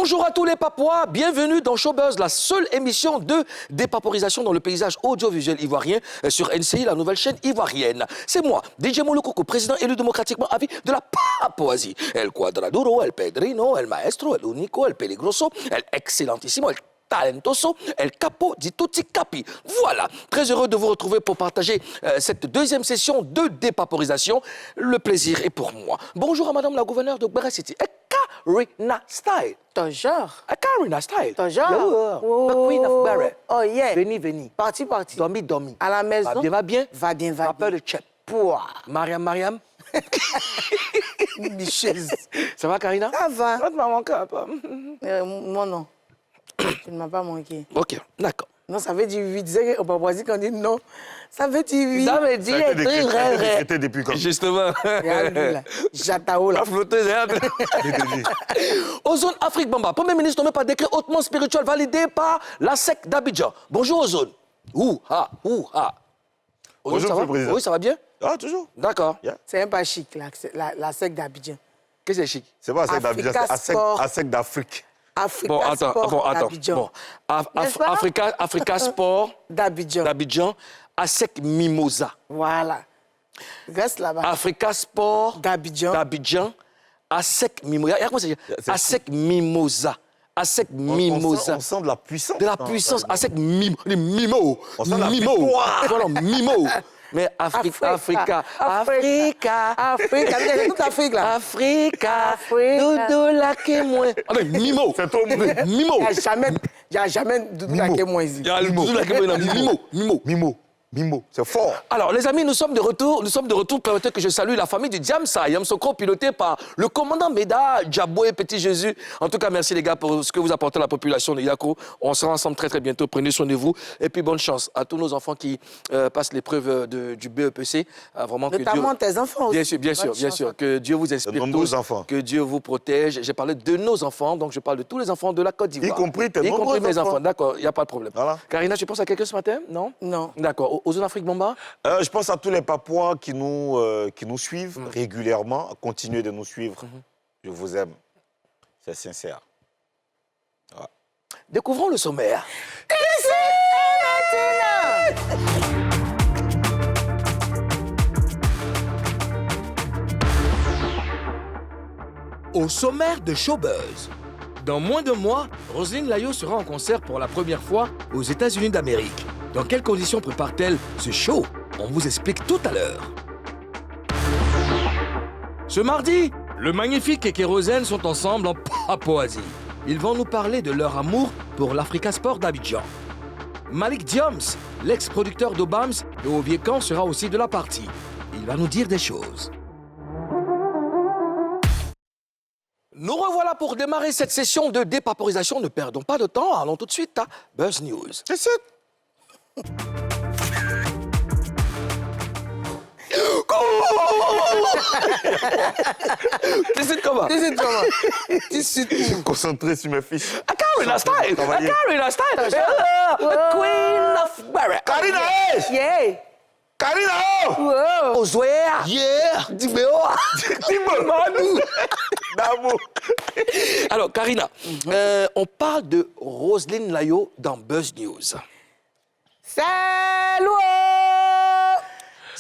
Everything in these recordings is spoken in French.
Bonjour à tous les Papouas, bienvenue dans Showbuzz, la seule émission de dépaporisation dans le paysage audiovisuel ivoirien sur NCI, la nouvelle chaîne ivoirienne. C'est moi, DJ Molokoko, président élu démocratiquement à vie de la Papouasie. El Quadraduro, El Pedrino, El Maestro, El Unico, El Peligroso, El Excellentissimo, El Talentoso, El Capo di Tutti Capi. Voilà, très heureux de vous retrouver pour partager cette deuxième session de dépaporisation. Le plaisir est pour moi. Bonjour à madame la gouverneure de Barra City, Karina Style. Toujours. Karina Style. Toujours. The Queen of Barra. Oh yeah. Veni. Parti. Dormi. À la maison. Va bien? Va bien. Rappel de Chep. Pouah. Mariam. Bicheuse. Ça va, Karina? Ça va. Ça te m'a manqué un peu. Moi, non. Tu ne m'as pas manqué. Ok, d'accord. Non, ça veut dire oui. Disais au Papouasie quand on dit non. Ça veut dire oui. Ça veut dire très vrai. C'était depuis quand? Justement. Jatao là. La flotteuse est Ozone Afrique Bamba, Premier ministre nommé par décret hautement spirituel validé par la SEC d'Abidjan. Bonjour Ozone. Ouha. Bonjour, ça va? président. Oui, ça va bien? Ah, toujours. D'accord. Yeah. C'est un pas chic, la SEC d'Abidjan. Qu'est-ce que c'est chic? C'est pas ASEC d'Abidjan, c'est ASEC d'Afrique. Africa Sport d'Abidjan. Africa Sport d'Abidjan, ASEC Mimosa. Voilà. Reste là-bas. Africa Sport d'Abidjan, ASEC Mimosa. Comment ça dit? ASEC Mimosa. ASEC Mimosa. On sent de la puissance. De la puissance. ASEC Mimo. On sent la victoire. Voilà, Mimo. Mais Africa. C'est toute l'Afrique là. Africa. Doudou laké moins. Ah mais Mimo. C'est ton Mimo. Il n'y a jamais Doudou laké moins ici. Il y a le Doudou laké moins. Mimo, c'est fort. Alors, les amis, nous sommes de retour. Permettez que je salue la famille du Diamsa, Yamsoko, piloté par le commandant Méda, Djaboué, Petit Jésus. En tout cas, merci les gars pour ce que vous apportez à la population de Yako. On sera ensemble très bientôt. Prenez soin de vous. Et puis, bonne chance à tous nos enfants qui passent l'épreuve du BEPC. Vraiment, notamment tes enfants aussi. Bien sûr. Que Dieu vous inspire tous. Enfants. Que Dieu vous protège. J'ai parlé de nos enfants, donc je parle de tous les enfants de la Côte d'Ivoire. Y compris mes enfants. D'accord, il n'y a pas de problème. Voilà. Karina, tu penses à quelqu'un ce matin? Non. D'accord. Aux zones Afrique Bamba? Je pense à tous les Papouas qui nous suivent régulièrement. Continuez de nous suivre. Je vous aime. C'est sincère. Ouais. Découvrons le sommaire. Au sommaire de Showbuzz. Dans moins d'un mois, Roselyne Layo sera en concert pour la première fois aux États-Unis d'Amérique. Dans quelles conditions prépare-t-elle ce show? On vous explique tout à l'heure. Ce mardi, le Magnifique et Kérosène sont ensemble en Papouasie. Ils vont nous parler de leur amour pour l'Africa Sport d'Abidjan. Malik Diams, l'ex-producteur d'Obams et au Vieux-Camp, sera aussi de la partie. Il va nous dire des choses. Nous revoilà pour démarrer cette session de dépaporisation. Ne perdons pas de temps, allons tout de suite à Buzz News. C'est ça. Concentré sur mes fiches. Karina Style! Karina Style! The Queen of Barra! Karina! Yeah! Karina! Wow! Ozoea! Yeah! Dimeo! Damo! Alors, Karina, on parle de Roselyne Layo dans Buzz News. Salut!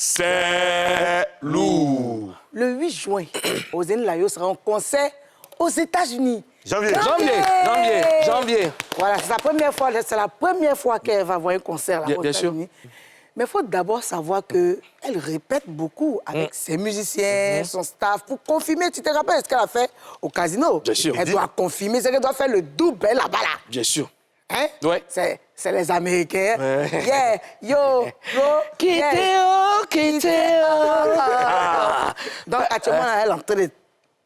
C'est lourd. Le 8 juin, Roselyne Layo sera en concert aux États-Unis. Janvier. Voilà, c'est la première fois qu'elle va voir un concert là, aux États-Unis. Mais il faut d'abord savoir qu'elle répète beaucoup avec ses musiciens, son staff, pour confirmer. Tu te rappelles ce qu'elle a fait au casino? Bien sûr. Elle doit confirmer, c'est qu'elle doit faire le double là-bas là. Bien sûr. Hein? Ouais. C'est les Américains. Ouais. Yeah, yo, Donc, actuellement, elle est en train de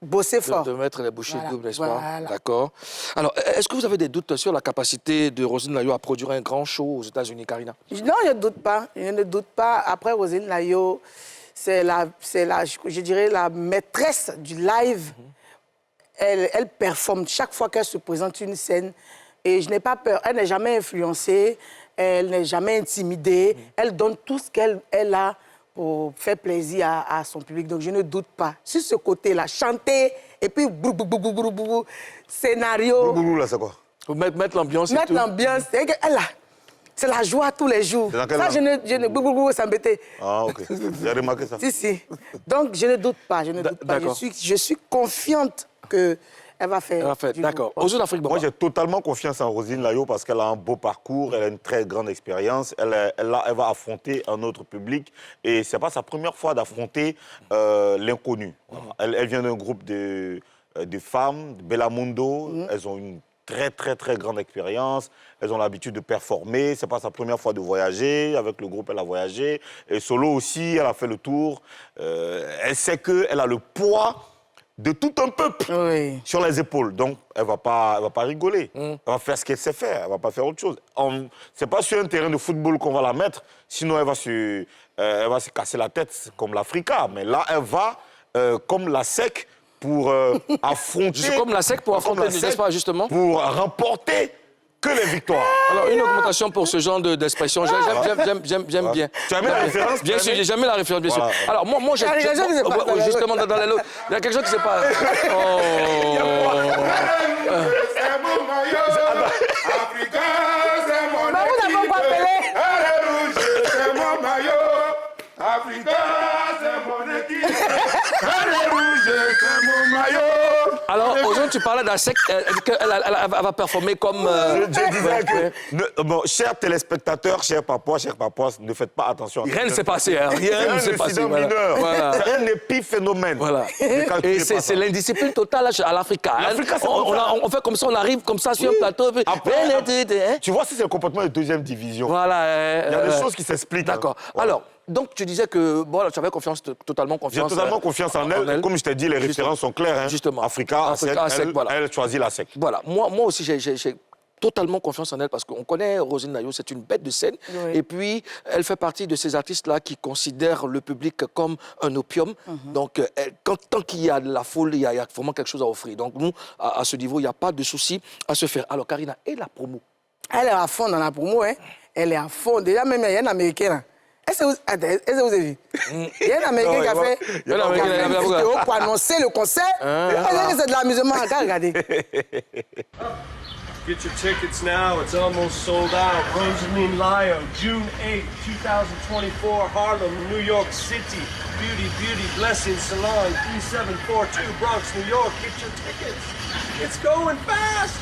bosser fort. De mettre les bouchées doubles, n'est-ce pas? Voilà. D'accord. Alors, est-ce que vous avez des doutes sur la capacité de Roselyne Layo à produire un grand show aux États-Unis, Karina? Non, je ne doute pas. Après, Roselyne Layo, c'est je dirais, la maîtresse du live. Elle performe chaque fois qu'elle se présente une scène. Et je n'ai pas peur. Elle n'est jamais influencée, elle n'est jamais intimidée. Elle donne tout ce qu'elle a pour faire plaisir à son public. Donc, je ne doute pas. Sur ce côté-là, chanter et puis scénario. Boulou, là, c'est quoi? Faut mettre l'ambiance et Mettre tout. l'ambiance. C'est la joie tous les jours. C'est dans quelle Ça, langue? je ne ça m'embêtait. Ah, ok. J'ai remarqué ça. Si. Donc, je ne doute pas. Je ne doute pas. D'accord. Je suis confiante qu'elle va faire. du D'accord. beau. Aux Jeux d'Afrique, Moi, j'ai totalement confiance en Roselyne Layo parce qu'elle a un beau parcours, elle a une très grande expérience, elle va affronter un autre public et ce n'est pas sa première fois d'affronter l'inconnu. Voilà. Elle vient d'un groupe de femmes, de Bellamundo, elles ont une très grande expérience, elles ont l'habitude de performer, ce n'est pas sa première fois de voyager, avec le groupe elle a voyagé, et solo aussi, elle a fait le tour, elle sait qu'elle a le poids de tout un peuple sur les épaules. Donc, elle va pas rigoler. Elle va faire ce qu'elle sait faire. Elle ne va pas faire autre chose. Ce n'est pas sur un terrain de football qu'on va la mettre, sinon elle va se casser la tête comme l'Africa. Mais là, elle va comme la SEC pour affronter... Comme la SEC pour affronter, n'est-ce pas, justement? Pour remporter que les victoires. Alors, une augmentation pour ce genre d'expression, j'aime bien. Tu as mis la référence? Bien sûr, j'ai jamais la référence, bien sûr. Voilà. Alors, moi j'ai... Justement, dans la... Il y a quelque chose qui ne sait pas... Oh... C'est mon maillot, Africa, c'est mon Bah, vous n'avez pas appelé. Elle est rouge, c'est mon maillot, Africa, c'est mon équipe. Elle est rouge, c'est mon maillot. Alors, aujourd'hui, tu parlais d'un sec, elle va performer comme... Je disais que, bon, chers téléspectateurs, chers papois, ne faites pas attention. Rien ne s'est passé, hein. Rien ne s'est passé. C'est un Voilà. mineur. Voilà. C'est un épiphénomène. Voilà. Ne calculez Et pas ça. c'est l'indiscipline totale à l'Africa. L'Africa, c'est comme ça. On fait comme ça, on arrive comme ça sur un plateau. Puis... Après, tu vois, si c'est le comportement de deuxième division. Voilà. Il y a des choses qui s'expliquent. D'accord. Hein. Alors, donc tu disais que bon, tu avais totalement J'ai confiance. totalement confiance en elle. Comme je t'ai dit, les références sont claires. Hein. Justement. Africa, ASEC, voilà. Elle choisit la SEC. Voilà. Moi aussi, j'ai totalement confiance en elle parce qu'on connaît Roselyne Layo, c'est une bête de scène. Oui. Et puis, elle fait partie de ces artistes-là qui considèrent le public comme un opium. Donc, tant qu'il y a de la foule, il y a vraiment quelque chose à offrir. Donc, nous, à ce niveau, il n'y a pas de souci à se faire. Alors, Karina, et la promo? Elle est à fond dans la promo, hein. Elle est à fond. Déjà, même, il y a un Américain, là. Est-ce que vous avez vu? Il y a un Américain qui a fait une vidéo pour annoncer le concert. C'est de l'amusement. Regardez. Get your tickets now. It's almost sold out. Roselyne Layo, June 8, 2024, Harlem, New York City. Beauty Blessing Salon, 3742 Bronx, New York. Get your tickets. It's going fast.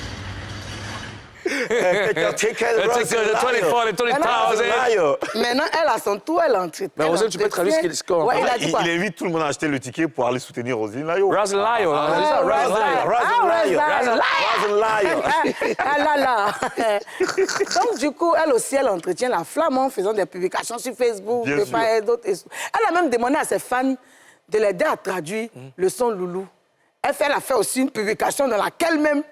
Take your ticket, The 24, the 20,000. Maintenant, elle a son tour, elle entre. Mais Roselyne, tu peux traduire ce qu'on Ouais, il a dit quoi? Il invite tout le monde à acheter le ticket pour aller soutenir Roselyne Layo. Roselyne Layo. Roselyne Layo. Ah là là. Donc, du coup, elle aussi, elle entretient la flamme en faisant des publications sur Facebook, Bien de sûr. part et d'autre. Elle a même demandé à ses fans de l'aider à traduire le son Loulou. Elle a fait aussi une publication dans laquelle même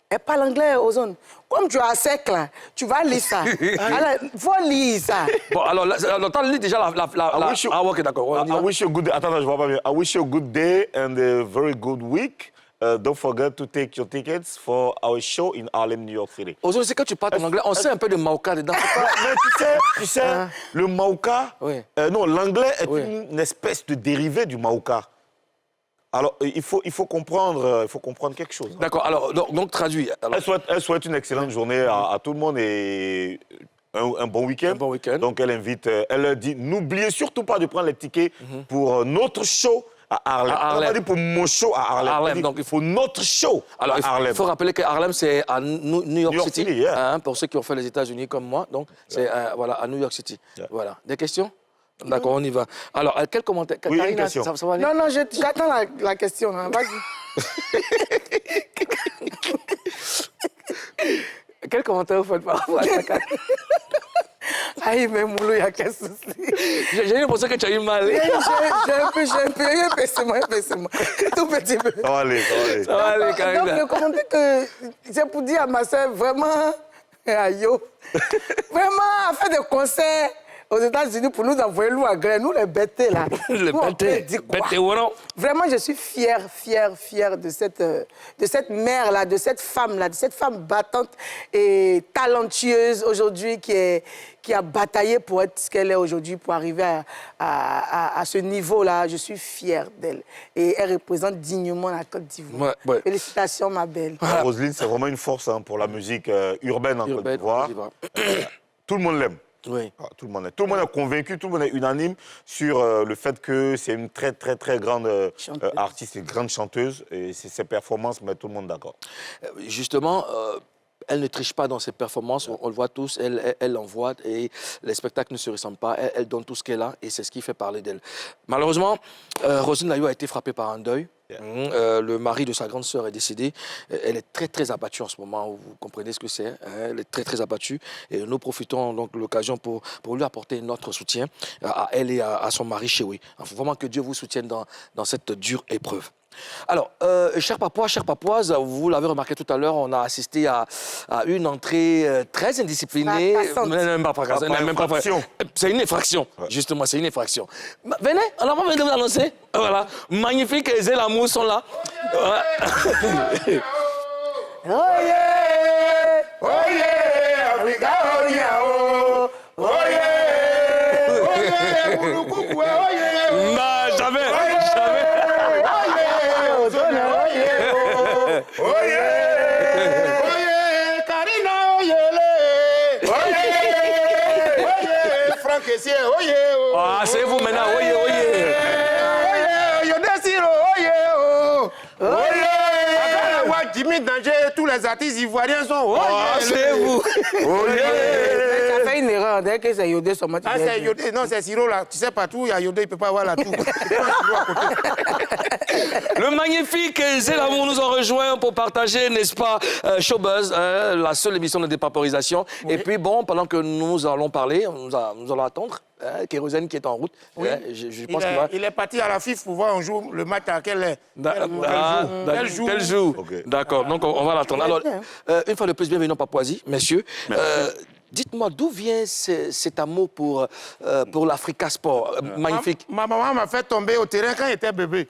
elle parle anglais aux zones. Comme tu as sec là, tu vas lire ça. Il faut lire ça. Bon, alors, t'as lu déjà la... Ah, ok, d'accord. I wish you a good day. Attends, je vois pas bien. I wish you a good day and a very good week. Don't forget to take your tickets for our show in Harlem, New York City. Aujourd'hui, c'est que tu parles en anglais, on sait un peu de Mauka dedans. Mais tu sais, le Mauka, Oui. non, l'anglais est Oui. une espèce de dérivé du Mauka. Alors, il faut comprendre quelque chose. D'accord, alors, donc traduit. Alors, Elle souhaite une excellente journée à tout le monde et un bon week-end. Un bon week-end. Donc, elle invite, elle dit, n'oubliez surtout pas de prendre les tickets pour notre show à Harlem. À Harlem. Elle n'a pas dit pour mon show à Harlem. Harlem, Elle dit donc il pour notre show alors, à Harlem. il faut rappeler que Harlem, c'est à New York York City. City, yeah. Hein, pour ceux qui ont fait les États-Unis comme moi. Donc, c'est voilà, à New York City. Yeah. Voilà. Des questions? D'accord, on y va. Alors, quel commentaire? Oui, une Karina, question. ça va aller? Non, j'attends la question. Hein. Vas-y. Quel commentaire vous faites par rapport à ça? Aïe, mais Moulou, il y a quel souci. J'ai l'impression que tu as eu mal. J'ai un peu, tout petit peu. Ça va aller. Ça va aller, Donc, Karina. le commentaire que c'est pour dire à ma soeur, vraiment, aïe, vraiment, à faire des concerts, aux États-Unis pour nous envoyer l'eau à grain. Nous, les bêtés, là. Le Nous, on peut bêté. dire quoi? Bêté, voilà. Vraiment, je suis fière de cette mère-là, de cette femme-là, de cette femme battante et talentueuse aujourd'hui qui a bataillé pour être ce qu'elle est aujourd'hui, pour arriver à ce niveau-là. Je suis fière d'elle. Et elle représente dignement la Côte d'Ivoire. Ouais. Félicitations, ma belle. Roselyne, c'est vraiment une force pour la musique urbaine en Côte Urbaine, d'Ivoire. Côte d'Ivoire. Tout le monde l'aime. Oui. Ah, tout le monde est convaincu, tout le monde est unanime sur le fait que c'est une très, très, très grande artiste et grande chanteuse. Et ses performances mettent tout le monde d'accord. Justement, elle ne triche pas dans ses performances, on le voit tous, elle envoie et les spectacles ne se ressemblent pas, elle donne tout ce qu'elle a et c'est ce qui fait parler d'elle. Malheureusement, Roselyne Layo a été frappée par un deuil. Le mari de sa grande sœur est décédé. Elle est très, très abattue en ce moment. Vous comprenez ce que c'est. Elle est très, très abattue. Et nous profitons donc de l'occasion pour lui apporter notre soutien à elle et à son mari Chéoui. Il faut vraiment que Dieu vous soutienne dans cette dure épreuve. Alors, chers Papouas, chères Papouases, vous l'avez remarqué tout à l'heure, on a assisté à une entrée très indisciplinée. C'est une infraction, justement, c'est une infraction. Venez, on a pas besoin de vous annoncer. Voilà, magnifique, et Zélamou sont là. Oye, Oye, Africa, oye, oh. Oye, oye, Bulukuku, oye, Non, jamais. oye, Karina, oye, oye, Franck Essier, oye, Ah, c'est vous maintenant, oye. oye, Yodesiro, oye, oye, Agalawa, Jimmy Danger, tous les artistes ivoiriens sont oye. Ah, c'est vous. tu as fait une erreur. Dès que c'est Yodé, son Ah, c'est Yodé, non, c'est Siro là. Tu sais pas tout, il y a Yodé, il peut pas avoir la toux. Le magnifique Zélamou nous a rejoint pour partager, n'est-ce pas, Showbuzz, la seule émission de dépaporisation. Oui. Et puis, bon, pendant que nous allons parler, nous allons attendre. Kérosène qui est en route. Oui. Je pense qu'il va... Il est parti à la FIF pour voir un jour le match à quel jour. Quel jour. Okay. D'accord, donc on va l'attendre. Alors, une fois de plus, bienvenue en Papouasie, messieurs. Dites-moi, d'où vient cet amour pour l'Africa Sport magnifique? Ma maman m'a fait tomber au terrain quand j'étais bébé.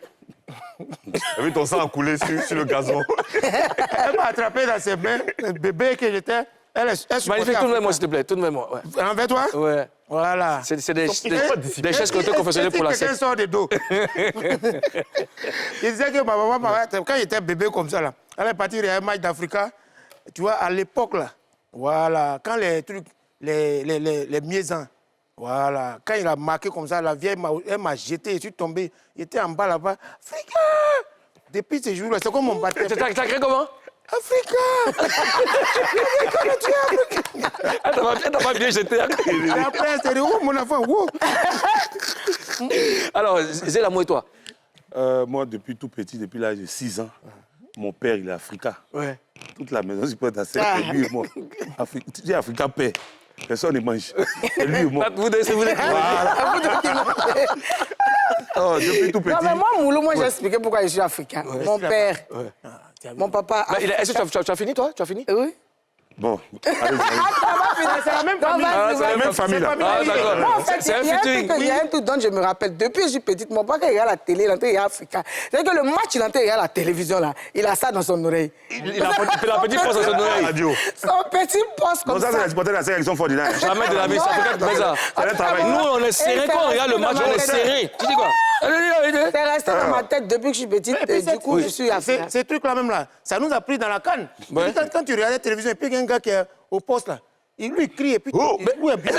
T'as vu ton sang a coulé sur le gazon. Elle m'a attrapé dans ses mains, le bébé que j'étais. Elle magnifique, tourne-moi s'il te plaît, tourne-moi. Ouais. Envers toi? Ouais. Voilà. C'est des gestes confessionnels pour la secte. Quelqu'un sort de dos. Il disait que ma maman, quand j'étais bébé comme ça, là, elle est partie à un match d'Africa. Tu vois, à l'époque, là, voilà, quand les trucs, les miésans, voilà, quand il a marqué comme ça, la vieille, elle m'a jeté, je suis tombé, il était en bas là-bas. Africa! Depuis ce jour-là, c'est comme mon baptême. T'as créé comment? Africa! Elle t'a pas bien jeté. Et après, c'est oh, mon enfant, wow. Alors, Zélamou et toi? Moi, depuis tout petit, depuis l'âge de 6 ans, mon père, il est africain. Ouais. Toute la maison, je peux être assez. Lui et moi. Tu dis Africain paix. Personne ne mange. Et lui et moi. Vous deux, Oh, depuis tout petit. Non, mais moi, j'ai expliqué pourquoi je suis africain. Mon père, mon papa... Est-ce que tu as fini, toi? Tu as fini? Oui. Bon, allez, C'est la même famille. C'est la même famille, là. Ah, d'accord. Moi, en fait, C'est un il y a featuring. un truc dont je me rappelle. Depuis que je suis petite, mon papa, quand il regarde la télé, il entend il est africain. C'est-à-dire que le match, il entend il regarde la télévision, là. Il a ça dans son oreille. Il a la petite poste dans son oreille. radio. Son petit poste Non, comme ça, c'est ça. la supporter de la sélection Fordinand. Jamais de la vie, ça fait comme ça. C'est un travail. Nous, on est serré. Quand on regarde le match, on est serré. Tu dis quoi? C'est resté dans ma tête depuis que je suis petite. Et du coup, je suis africain. Ces trucs-là même là, ça nous a pris dans la canne. Ouais. Quand tu regardes la télévision et puis il y a un gars qui est au poste là, il lui crie et puis Oh, où est bien.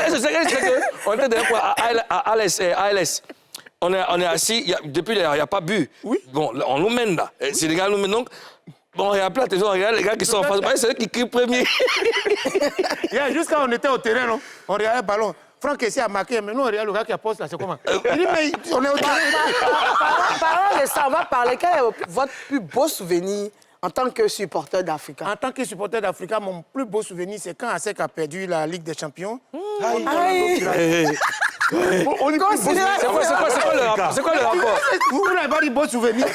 On était d'ailleurs à ALS. On est assis, depuis il n'y a pas bu. Oui. Bon, on nous mène là. C'est les gars nous mènent donc. Bon, on regarde la télévision, on regarde les gars qui sont en face. C'est eux qui crient premier. Jusqu'à on était au terrain, non? On regardait le ballon. Franck Essier a marqué, mais nous on regarde le gars qui a posté là, c'est comment? Il dit, mais on est au terrain. Parlons de ça, on va parler. Quel est votre plus beau souvenir en tant que supporter d'Africa? En tant que supporter d'Africa, mon plus beau souvenir, c'est quand ASEC a perdu la Ligue des Champions. On y pense. C'est quoi le rapport? C'est quoi le rapport? Vous n'avez pas dit beau souvenir.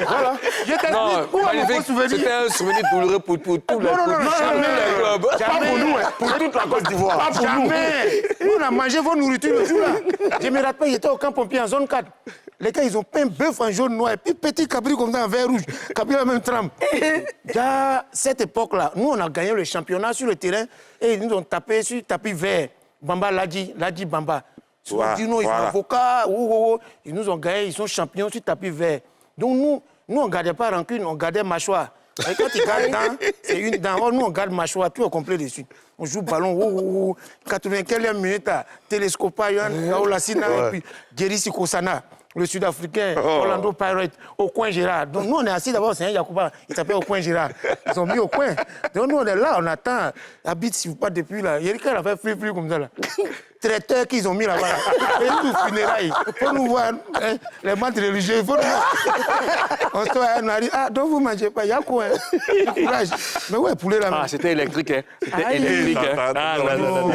Voilà. Je t'explique. Non, Où est mon beau magnifique. souvenir? C'était un souvenir douloureux pour tous les clubs. Pas pour nous, pour toute la Côte d'Ivoire. Pas pour nous. Nous, on a mangé vos nourritures le jour-là. Je me rappelle, j'étais au camp pompier en zone 4. Les gars, ils ont peint bœuf en jaune noir et puis petit cabri comme ça en vert rouge. Cabri la même trempe. À cette époque-là, nous, on a gagné le championnat sur le terrain et ils nous ont tapé sur tapis vert. Bamba l'a dit Bamba. Ils ont dit non, ils sont avocats. Ils nous ont gagné, ils sont champions sur tapis vert. Donc nous, on ne gardait pas rancune, on gardait mâchoire. Et quand ils gardent dents, c'est une dent. Nous, on garde mâchoire, tout est complet dessus. On joue ballon, 95e minute, Télescopa, Yohan, Kaolasina, et puis Jerry Sikosana, le Sud-Africain, Orlando Pirates, au coin Gérard. Donc nous, on est assis d'abord, c'est un Yacouba, il s'appelle au coin Gérard. Ils ont mis au coin. Donc nous, on est là, on attend. Habite, si vous pas depuis là. Yerika, a fait flip comme ça là. Traiteur qu'ils ont mis là-bas. Et tout funérailles. Il faut nous voir, hein, les maîtres religieux, il faut nous voir. On se on a dit, donc vous ne mangez pas, il y a quoi, hein? Courage. Mais ouais, poulet là. Ah, c'était électrique, hein. C'était électrique, hein.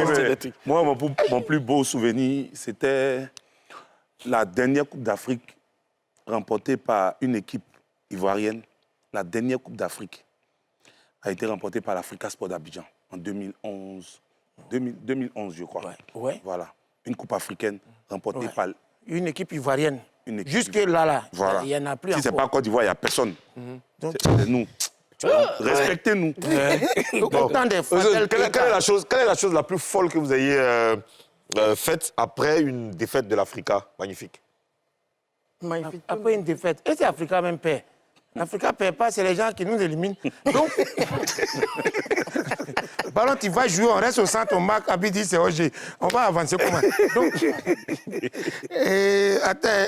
C'était électrique. Moi, mon plus beau souvenir, c'était la dernière Coupe d'Afrique remportée par une équipe ivoirienne. La dernière Coupe d'Afrique a été remportée par l'Africa Sport d'Abidjan en 2011. 2011, je crois. Ouais. Voilà. Une coupe africaine remportée par une équipe ivoirienne. une équipe. Jusque là, Voilà. il n'y en a plus Si ce n'est encore. pas Côte d'Ivoire, il n'y a personne. Donc, C'est nous. Respectez-nous. autant des fois, Quelle est la chose la plus folle que vous ayez faite après une défaite de l'Africa? Magnifique. Magnifique. après une défaite. Et c'est Africa même perd. L'Africa ne perd pas, c'est les gens qui nous éliminent. Donc, ballon, tu vas jouer, on reste au centre, on marque, Abidi, c'est OG. On va avancer comment? Donc, attends,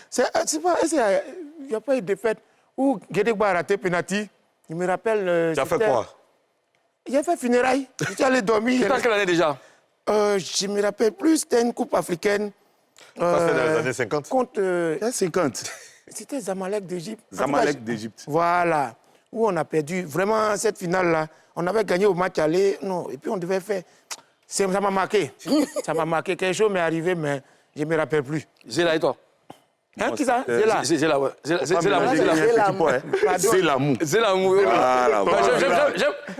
c'est pas, il n'y a pas eu de défaite où Guédegba a raté penalty. Il me rappelle. Tu as fait quoi? Il a fait funérailles. J'étais allé dormir. C'était en quelle année déjà? Je me rappelle plus, c'était une coupe africaine. Ça, c'était dans les années 50. Contre. 50. C'était Zamalek d'Égypte. Zamalek d'Égypte. Voilà. Où on a perdu. Vraiment, cette finale-là, on avait gagné au match aller. Non, et puis on devait faire. Ça m'a marqué. Ça m'a marqué. Quelque chose m'est arrivé, mais je ne me rappelle plus. Zéla et toi? Hein, qui ça? Zéla. Zéla, ouais. Zéla, C'est l'amour. Zéla, oui. Voilà,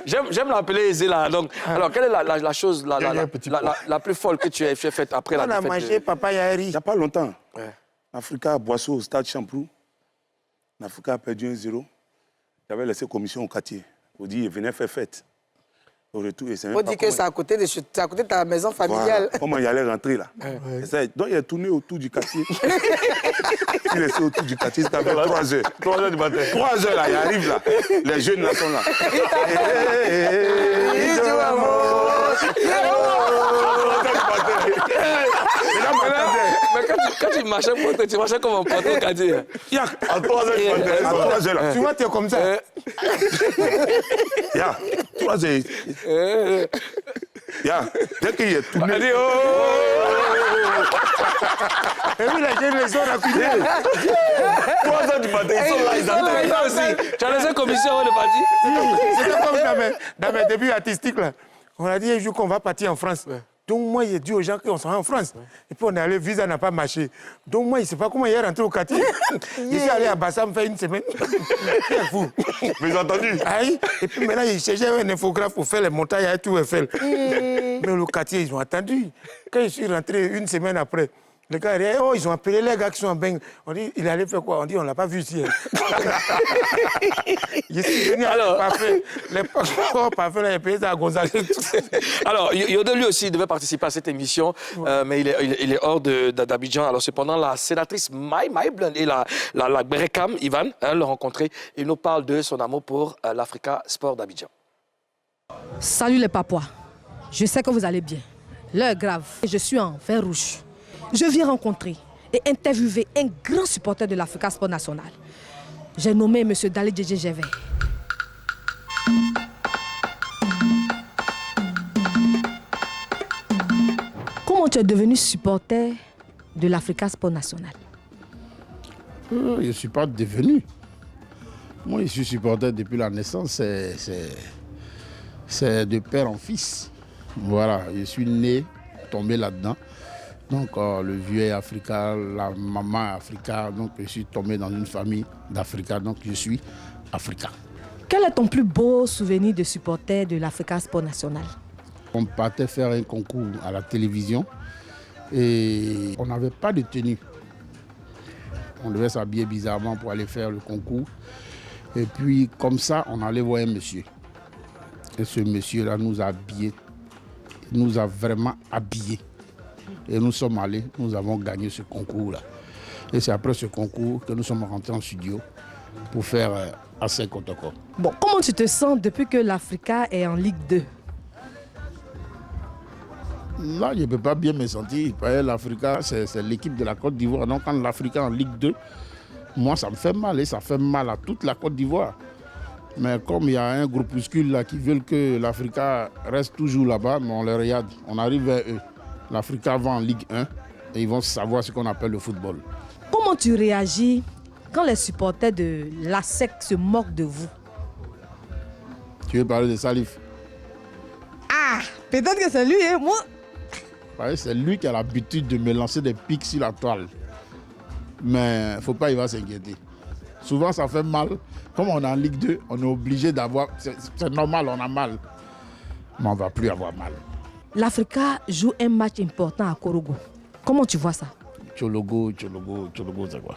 J'aime l'appeler Zéla. Donc, alors, quelle est la chose la plus folle que tu as faite après la On a défaite mangé Papa Yahari. Il n'y a pas longtemps. Ouais. L'Africa a Boisseau au stade Champrou. L'Africa a perdu 1-0. J'avais laissé commission au quartier. On dit, il venait faire fête. Au retour, il On dit que c'est à côté de ta maison familiale. Voilà. Comment il allait rentrer là. Ça, donc il est tourné autour du quartier. Il est resté autour du quartier, c'était vers 3 heures. 3 heures du matin. 3 heures là, il arrive là. Les jeunes là sont là. Mais quand tu marchais pour toi, tu marchais comme un poteau quartier. À 3 heures du matin. À 3 heures là. Tu vois, tu es comme ça. Ya, 3 heures. Ya, dès qu'il est tourné. Elle dit, oh! Et puis les jeunes, les ont rapidé. 3 heures du matin, ils sont là, ils attendent. Toi aussi, tu as laissé commission avant de partir? C'était comme dans mes débuts artistiques, là. On a dit un jour qu'on va partir en France. Donc moi, j'ai dit aux gens qu'on s'en va en France. Et puis on est allé, visa n'a pas marché. Donc moi, je ne sais pas comment il est rentré au quartier. Je suis allé à Bassam faire une semaine. C'est fou. Mais ils ont entendu. Aïe. Et puis maintenant, ils cherchaient un infographe pour faire les montagnes à tout Eiffel. Mais le quartier, ils ont attendu. Quand je suis rentré une semaine après, les gars, ils ont appelé les gars qui sont en Beng. On dit, il allait faire quoi? On dit, on ne l'a pas vu ici. Je suis venu avec parfait. Les parfaits, là, ils payé ça à Gonzague. Alors, Yodel, lui aussi, devait participer à cette émission, mais il est hors d'Abidjan. Alors, cependant, la sénatrice Maïblund et la Berekam, Ivan, l'ont rencontré. Il nous parle de son amour pour l'Africa Sport d'Abidjan. Salut les Papouas. Je sais que vous allez bien. L'heure est grave. Je suis en vert rouge. Je viens rencontrer et interviewer un grand supporter de l'Africa Sport National. J'ai nommé M. Dali Djedjeve. Comment tu es devenu supporter de l'Africa Sport National? Je ne suis pas devenu. Moi, je suis supporter depuis la naissance. C'est de père en fils. Voilà, je suis né tombé là-dedans. Donc le vieux est Africa, la maman est Africa. Donc je suis tombé dans une famille d'Africa. Donc je suis Africa. Quel est ton plus beau souvenir de supporter de l'Africa Sport National? On partait faire un concours à la télévision et on n'avait pas de tenue. On devait s'habiller bizarrement pour aller faire le concours. Et puis comme ça, on allait voir un monsieur. Et ce monsieur-là nous a habillés, nous a vraiment habillés. Et nous sommes allés, nous avons gagné ce concours-là. Et c'est après ce concours que nous sommes rentrés en studio pour faire Assez Kotoko. Bon, comment tu te sens depuis que l'Africa est en Ligue 2? Là, je ne peux pas bien me sentir. L'Africa, c'est l'équipe de la Côte d'Ivoire. Donc quand l'Africa est en Ligue 2, moi, ça me fait mal. Et ça fait mal à toute la Côte d'Ivoire. Mais comme il y a un groupuscule là qui veut que l'Africa reste toujours là-bas, mais on les regarde, on arrive vers eux. L'Africa va en Ligue 1 et ils vont savoir ce qu'on appelle le football. Comment tu réagis quand les supporters de l'ASEC se moquent de vous? Tu veux parler de Salif? Ah, peut-être que c'est lui, hein, moi. C'est lui qui a l'habitude de me lancer des pics sur la toile. Mais il ne faut pas y va s'inquiéter. Souvent, ça fait mal. Comme on est en Ligue 2, on est obligé d'avoir... C'est normal, on a mal. Mais on ne va plus avoir mal. L'Africa joue un match important à Korogo. Comment tu vois ça? Tchologo, c'est quoi?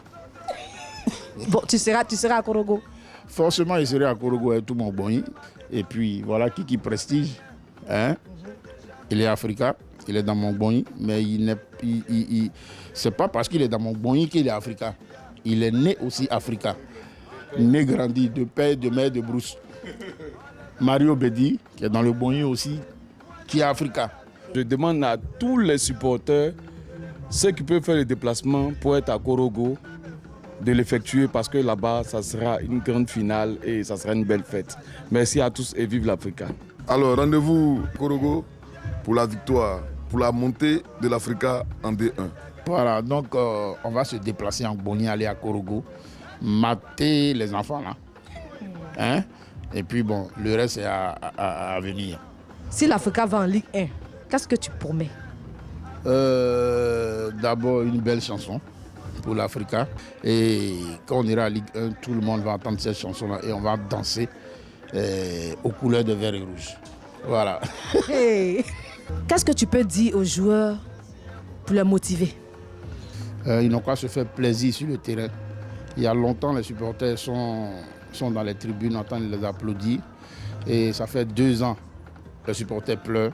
Bon, tu seras à Korogo? Forcément, il serait à Korogo avec tout mon bon. Et puis, voilà, Kiki Prestige. Hein? Il est Africa, il est dans mon bon. Mais c'est pas parce qu'il est dans mon bon qu'il est Africa. Il est né aussi Africa. Né, grandi, de père, de mère, de brousse. Mario Bedi, qui est dans le bon aussi, qui est Africa. Je demande à tous les supporters, ceux qui peuvent faire le déplacement pour être à Korogo, de l'effectuer parce que là-bas, ça sera une grande finale et ça sera une belle fête. Merci à tous et vive l'Africa. Alors, rendez-vous Korogo pour la victoire, pour la montée de l'Africa en D1. Voilà, donc on va se déplacer en Boni, aller à Korogo, mater les enfants là. Hein? Et puis bon, le reste est à venir. Si l'Africa va en Ligue 1, qu'est-ce que tu promets? D'abord une belle chanson pour l'Africa. Et quand on ira à Ligue 1, tout le monde va entendre cette chanson-là et on va danser aux couleurs de vert et rouge. Voilà. Hey. Qu'est-ce que tu peux dire aux joueurs pour les motiver? Ils n'ont qu'à se faire plaisir sur le terrain. Il y a longtemps, les supporters sont dans les tribunes, entendent les applaudir. Et ça fait 2 ans que les supporters pleurent.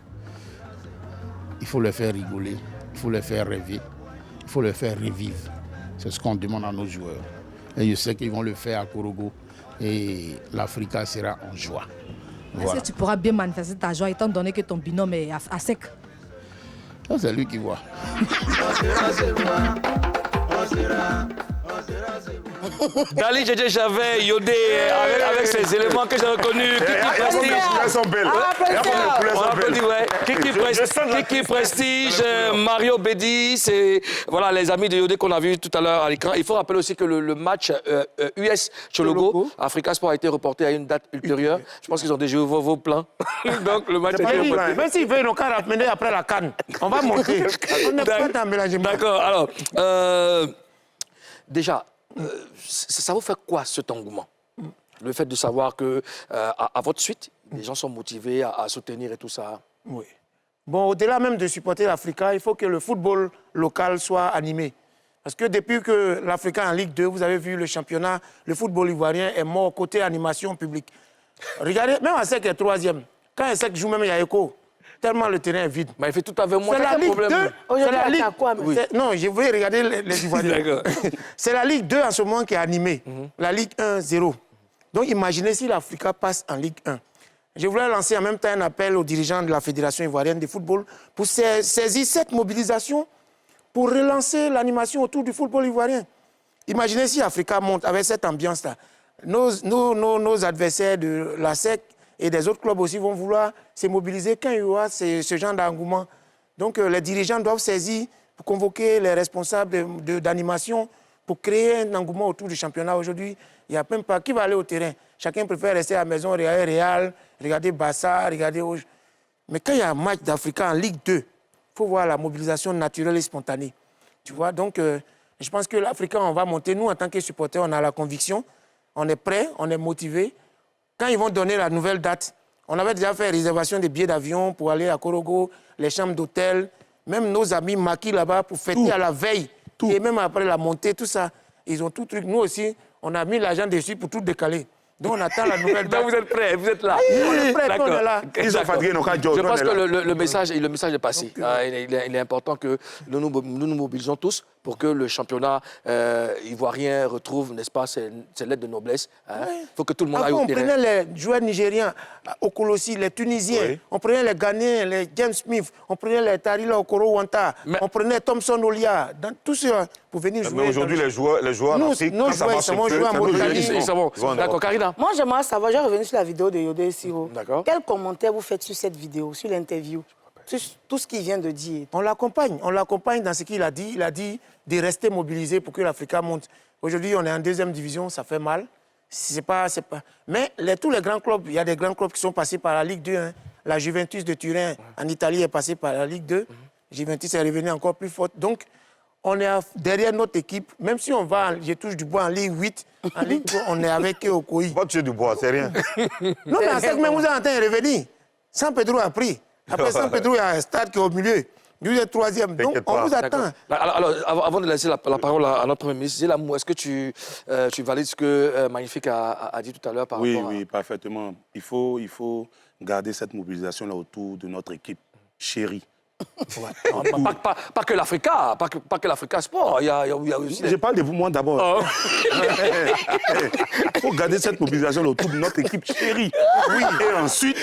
Il faut les faire rigoler, il faut les faire rêver, il faut les faire revivre. C'est ce qu'on demande à nos joueurs. Et je sais qu'ils vont le faire à Korogo. Et l'Africa sera en joie. Voilà. Est-ce que tu pourras bien manifester ta joie étant donné que ton binôme est à sec? C'est lui qui voit. Dali Djedje Javet, Yodé, avec ces éléments que j'ai reconnus. Kiki Prestige, Mario Bedi, c'est voilà, les amis de Yodé qu'on a vus tout à l'heure à l'écran. Il faut rappeler aussi que le match US Tchologo, Africa Sport a été reporté à une date ultérieure. Je pense qu'ils ont déjà eu vos plans. Donc le match a été reporté. Même s'ils veulent, ils n'ont qu'à ramener après la CAN. On va monter. On n'est pas dans mélangement. D'accord, alors... Déjà, ça vous fait quoi cet engouement? Le fait de savoir que à votre suite, les gens sont motivés à soutenir et tout ça. Oui. Bon, au-delà même de supporter l'Africa, il faut que le football local soit animé. Parce que depuis que l'Africa est en Ligue 2, vous avez vu le championnat, le football ivoirien est mort côté animation publique. Regardez, même ASEC est 3e. Quand ASEC joue, même il y a écho. Tellement le terrain est vide. Mais il fait tout avec moi. C'est la Ligue 2. C'est la Ligue quoi? Non, je voulais regarder les Ivoiriens. C'est la Ligue 2 en ce moment qui est animée. La Ligue 1, 0. Donc imaginez si l'Africa passe en Ligue 1. Je voulais lancer en même temps un appel aux dirigeants de la Fédération ivoirienne de football pour saisir cette mobilisation pour relancer l'animation autour du football ivoirien. Imaginez si l'Africa monte avec cette ambiance-là. Nos adversaires de la SEC et des autres clubs aussi vont vouloir se mobiliser quand il y aura ce genre d'engouement. Donc les dirigeants doivent saisir pour convoquer les responsables d'animation pour créer un engouement autour du championnat. Aujourd'hui, il n'y a même pas qui va aller au terrain. Chacun préfère rester à la maison, regarder Real, regarder Barça, regarder... Mais quand il y a un match d'Africa en Ligue 2, faut voir la mobilisation naturelle et spontanée. Tu vois, donc je pense que l'Africain, on va monter. Nous, en tant que supporters, on a la conviction, on est prêts, on est motivés. Quand ils vont donner la nouvelle date, on avait déjà fait réservation des billets d'avion pour aller à Korogo, les chambres d'hôtel, même nos amis maquis là-bas pour fêter à la veille. Et même après la montée, tout ça, ils ont tout truc. Nous aussi, on a mis l'argent dessus pour tout décaler. Donc on attend la nouvelle date. Donc vous êtes prêts, vous êtes là. On est prêts, on est là. Ils ont fatigué nos cadres. Je pense que le message est passé. Il est important que nous nous mobilisons tous pour que le championnat ivoirien retrouve, n'est-ce pas, ses lettres de noblesse. Il faut que tout le monde aille au terrain. On prenait les joueurs nigériens au Colossi, les Tunisiens, on prenait les Ghanéens, les James Smith, on prenait les Tarila Okoro Wanta, on prenait Thomson Olia, dans tout ça pour venir jouer. Mais aujourd'hui, les joueurs en Afrique, nos joueurs, ils sont joués en Mauritanie. Ils sont bons. D'accord, Karina. Moi, j'aimerais savoir, j'ai revenu sur la vidéo de Yodé Siro. D'accord. Quel commentaire vous faites sur cette vidéo, sur l'interview, sur tout ce qu'il vient de dire? On l'accompagne dans ce qu'il a dit. Il a dit de rester mobilisé pour que l'Africa monte. Aujourd'hui, on est en deuxième division, ça fait mal. C'est pas... Mais tous les grands clubs, il y a des grands clubs qui sont passés par la Ligue 2. Hein. La Juventus de Turin, en Italie, est passée par la Ligue 2. Juventus est revenue encore plus forte. Donc, on est derrière notre équipe. Même si on va, je touche du bois en Ligue 8, en Ligue 2, on est avec eux au COI. Pas toucher du bois, c'est rien. Non, mais en 5 mai, vous êtes en train de revenir. San Pedro a pris. Après San Pedro, il y a un stade qui est au milieu. Nous, êtes troisième. Donc, on vous attend. Alors, avant de laisser la parole à notre Premier ministre, Zélamou, est-ce que tu valides ce que Magnifique a dit tout à l'heure par rapport à... Oui, parfaitement. Il faut garder cette mobilisation-là autour de notre équipe chérie. Pas que l'Africa, pas que l'Africa Sport. Il y a aussi... Je parle de vous, moi, d'abord. Il faut garder cette mobilisation autour de notre équipe chérie. Oui. Et ensuite,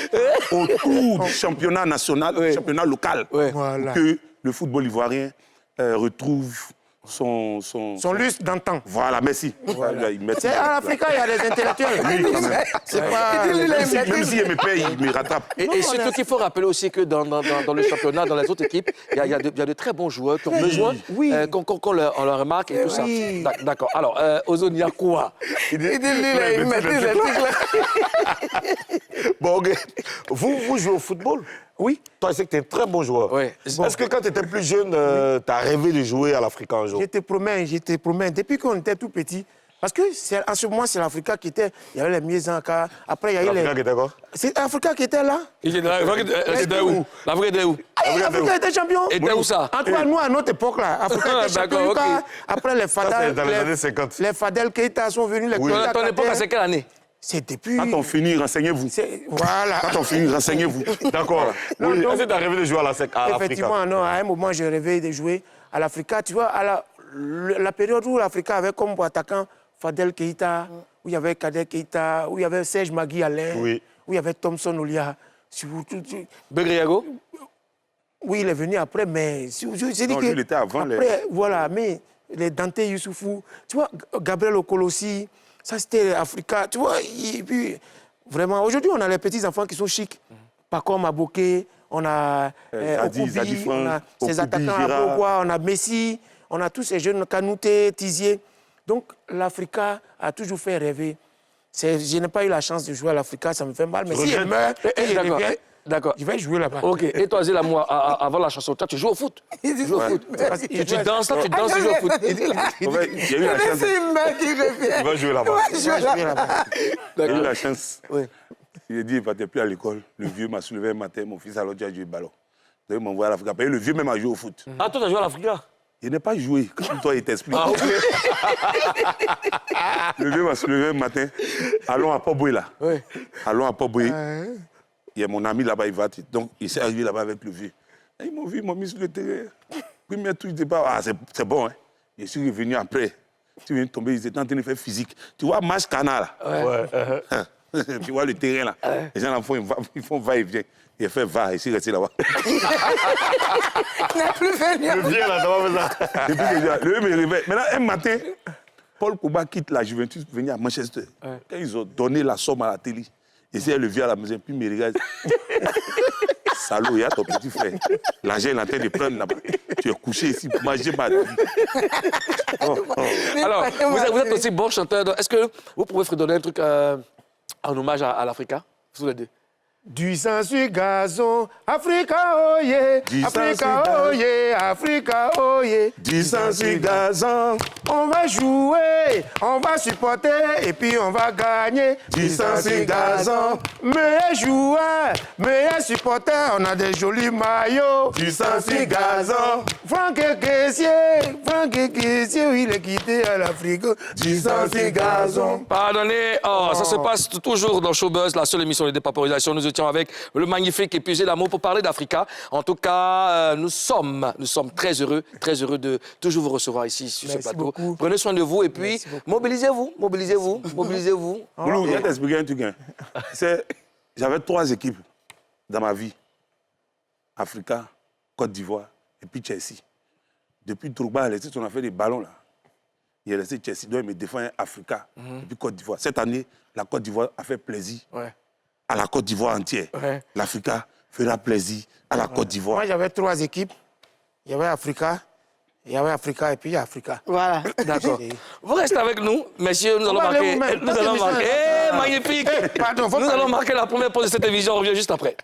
autour du championnat national, championnat local. Voilà. Pour que le football ivoirien retrouve son lustre d'antan. Voilà, merci. Voilà. C'est à l'Afrique, il y a des intellectuels. Oui, quand même. C'est pas... Même s'il me paye, il me rattrape. Et surtout qu'il faut rappeler aussi que dans le championnat, dans les autres équipes, il y a de très bons joueurs qui ont besoin qu'on leur remarque et tout ça. D'accord. Alors, Ozone, il y a quoi? Bon, ok. Vous jouez au football? Oui. Toi, je sais que tu es un très bon joueur. Oui. Est-ce que quand tu étais plus jeune, tu as rêvé de jouer à l'Africa un jour? Je te promets. Depuis qu'on était tout petit, parce que en ce moment, c'est l'Africa qui était... Il y avait les Miezanka. Après, il y a eu L'Africa qui était quoi? C'est l'Africa qui était là. L'Afrique était où? L'Africa était champion. Et était où ça? En tout cas, nous, à notre époque, là, Africa était champion. Après, les Ça, Fadel... c'est dans les années 50. Les Fadel Keita sont venus. Les Keita Ton époque, c'est quelle année? C'est depuis... Quand on finit, renseignez-vous. Voilà. Quand on finit, renseignez-vous. D'accord. Oui. Est-ce que tu as rêvé de jouer à l'Africa? Effectivement, non. À un moment, j'ai rêvé de jouer à l'Africa. Tu vois, à la période où l'Africa avait comme attaquant Fadel Keita, où il y avait Kader Keita, où il y avait Serge Magui Alain, où il y avait Thomson Olia. Begriago? Oui, il est venu après, mais... J'ai dit Non, que lui, il était avant. Après, voilà, mais les Dante Youssoufou, tu vois, Gabriel Okolossi, ça c'était Africa, tu vois, et puis, vraiment, aujourd'hui, on a les petits-enfants qui sont chics. Paco Maboké, on a Okubi, on a ces attaquants à Bogua, on a Messi, on a tous ces jeunes, Kanouté, Tizier. Donc, l'Africa a toujours fait rêver. Je n'ai pas eu la chance de jouer à l'Africa, ça me fait mal, mais si je meurs et je reviens, d'accord. je vais jouer là-bas. Ok. Et toi, Zélamou, avant la chanson, toi, tu joues au foot? Tu joues au foot. Tu danses, là, tu danses, tu joues au foot. Il y a eu la chance. Il va jouer là-bas. Il y a eu la chance. Il a dit, il ne partait plus à l'école. Le vieux m'a soulevé un matin, mon fils, alors tu as joué le ballon. Donc, il m'a envoyé à l'Afrique. Le vieux même a joué au foot. Ah, toi, tu as joué à l'Africa? Il n'a pas joué, comme toi, il t'explique. Ah, ok. Le vieux m'a soulevé un matin. Allons à Port-Boué, là. Oui. Allons à Port-Boué. Il y a mon ami là-bas, il va. Donc, il s'est arrivé là-bas avec le vieux. Et ils m'ont vu, ils m'ont mis sur le terrain. Puis, il tout, je dis pas, ah, c'est bon, hein. Je suis revenu après. Tu viens de tomber, ils étaient en train de faire physique. Tu vois, match canal, là. Tu vois le terrain, là. Les gens, là, ils font va-et-vient. Il a fait va, ici, resté là-bas. Il n'a plus venu. Le vieux, là, ça va faire ça. Et puis, le vieux me réveille. Maintenant, un matin, Paul Pogba quitte la Juventus pour venir à Manchester. Quand ils ont donné la somme à la télé, et c'est le vieux à la maison, puis il me regarde. Salaud, il y a ton petit frère. L'argent, il est en train de prendre là-bas. Tu es couché ici pour manger ma vie. Alors, vous êtes aussi bon chanteur. Est-ce que vous pouvez fredonner un truc en hommage à l'Africa, tous les deux? Du sang sur gazon, Africa, oh yeah, Du sang Africa, sur oh yeah, Africa, oh yeah. Du sang sur gazon. On va jouer, on va supporter et puis on va gagner. Du sang sur gazon. Meilleur joueur, meilleur supporter, on a des jolis maillots. Du sang sur gazon. Franck Kessié, il est quitté à l'Afrique. Du sang sur gazon. Pardonnez, ça se passe toujours dans Showbuzz, la seule émission de dépaporisation. Nous étions avec le magnifique épuisé l'amour pour parler d'Africa. En tout cas, nous sommes très heureux de toujours vous recevoir ici sur ce plateau. Beaucoup. Prenez soin de vous et puis mobilisez-vous. Boulou, je vais t'expliquer un truc. J'avais 3 équipes dans ma vie. Africa, Côte d'Ivoire et puis Chelsea. Depuis Drogba, on a fait des ballons là. Il est resté Chelsea, donc il me défend Africa et puis Côte d'Ivoire. Cette année, la Côte d'Ivoire a fait plaisir à la Côte d'Ivoire entière. L'Africa fera plaisir à la Côte d'Ivoire. Moi, j'avais 3 équipes. Il y avait Africa et puis il y a Africa. Voilà. D'accord. Vous restez avec nous, messieurs, nous allons marquer. Magnifique. Nous allons marquer la première pause de cette émission. On revient juste après.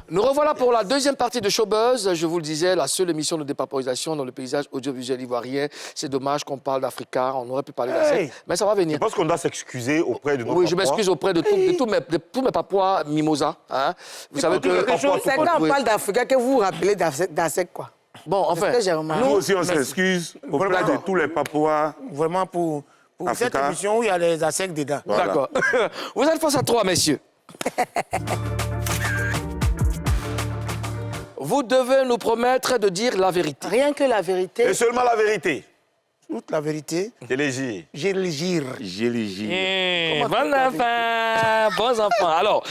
Nous revoilà pour la deuxième partie de Showbuzz. Je vous le disais, la seule émission de dépaporisation dans le paysage audiovisuel ivoirien. C'est dommage qu'on parle d'Africa. On aurait pu parler d'Afrique, mais ça va venir. Je pense qu'on doit s'excuser auprès de nos Oui, je m'excuse auprès de tous mes papouas mimosa. Hein. Vous savez que... C'est quand on parle d'Africa que vous vous rappelez d'ASEC, quoi. Bon, enfin... Nous aussi, on s'excuse auprès de tous les papouas. Vraiment pour cette émission où il y a les ASEC dedans. Voilà. D'accord. Vous êtes face à 3, messieurs. Vous devez nous promettre de dire la vérité. Rien que la vérité. Et seulement la vérité. Toute la vérité. Je les gire. Je les gire. Bon enfant, bons enfants. Alors,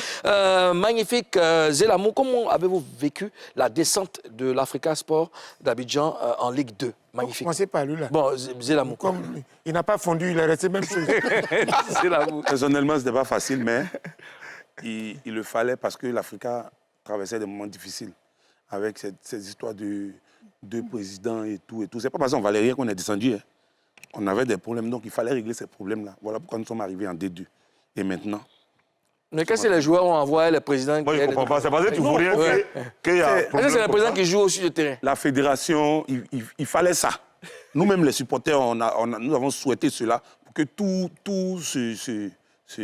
magnifique Zelamou, comment avez-vous vécu la descente de l'Africa Sport d'Abidjan en Ligue 2? Magnifique. Commencez par lui, là. Bon, Zelamou. Comme il n'a pas fondu, il est resté même chose. Zelamou. Personnellement, ce n'était pas facile, mais il le fallait parce que l'Africa traversait des moments difficiles avec cette histoire de 2 présidents et tout. C'est pas parce qu'on valait rien qu'on est descendu. Hein. On avait des problèmes, donc il fallait régler ces problèmes-là. Voilà pourquoi nous sommes arrivés en D2. Et maintenant... Mais qu'est-ce que les joueurs ont envoyé les présidents? Moi, je ne comprends pas. C'est parce que tu ne vois rien qu'il y a... Est-ce que c'est les présidents qui jouent au sud du terrain? La fédération, il fallait ça. Nous-mêmes, les supporters, nous avons souhaité cela pour que tout tout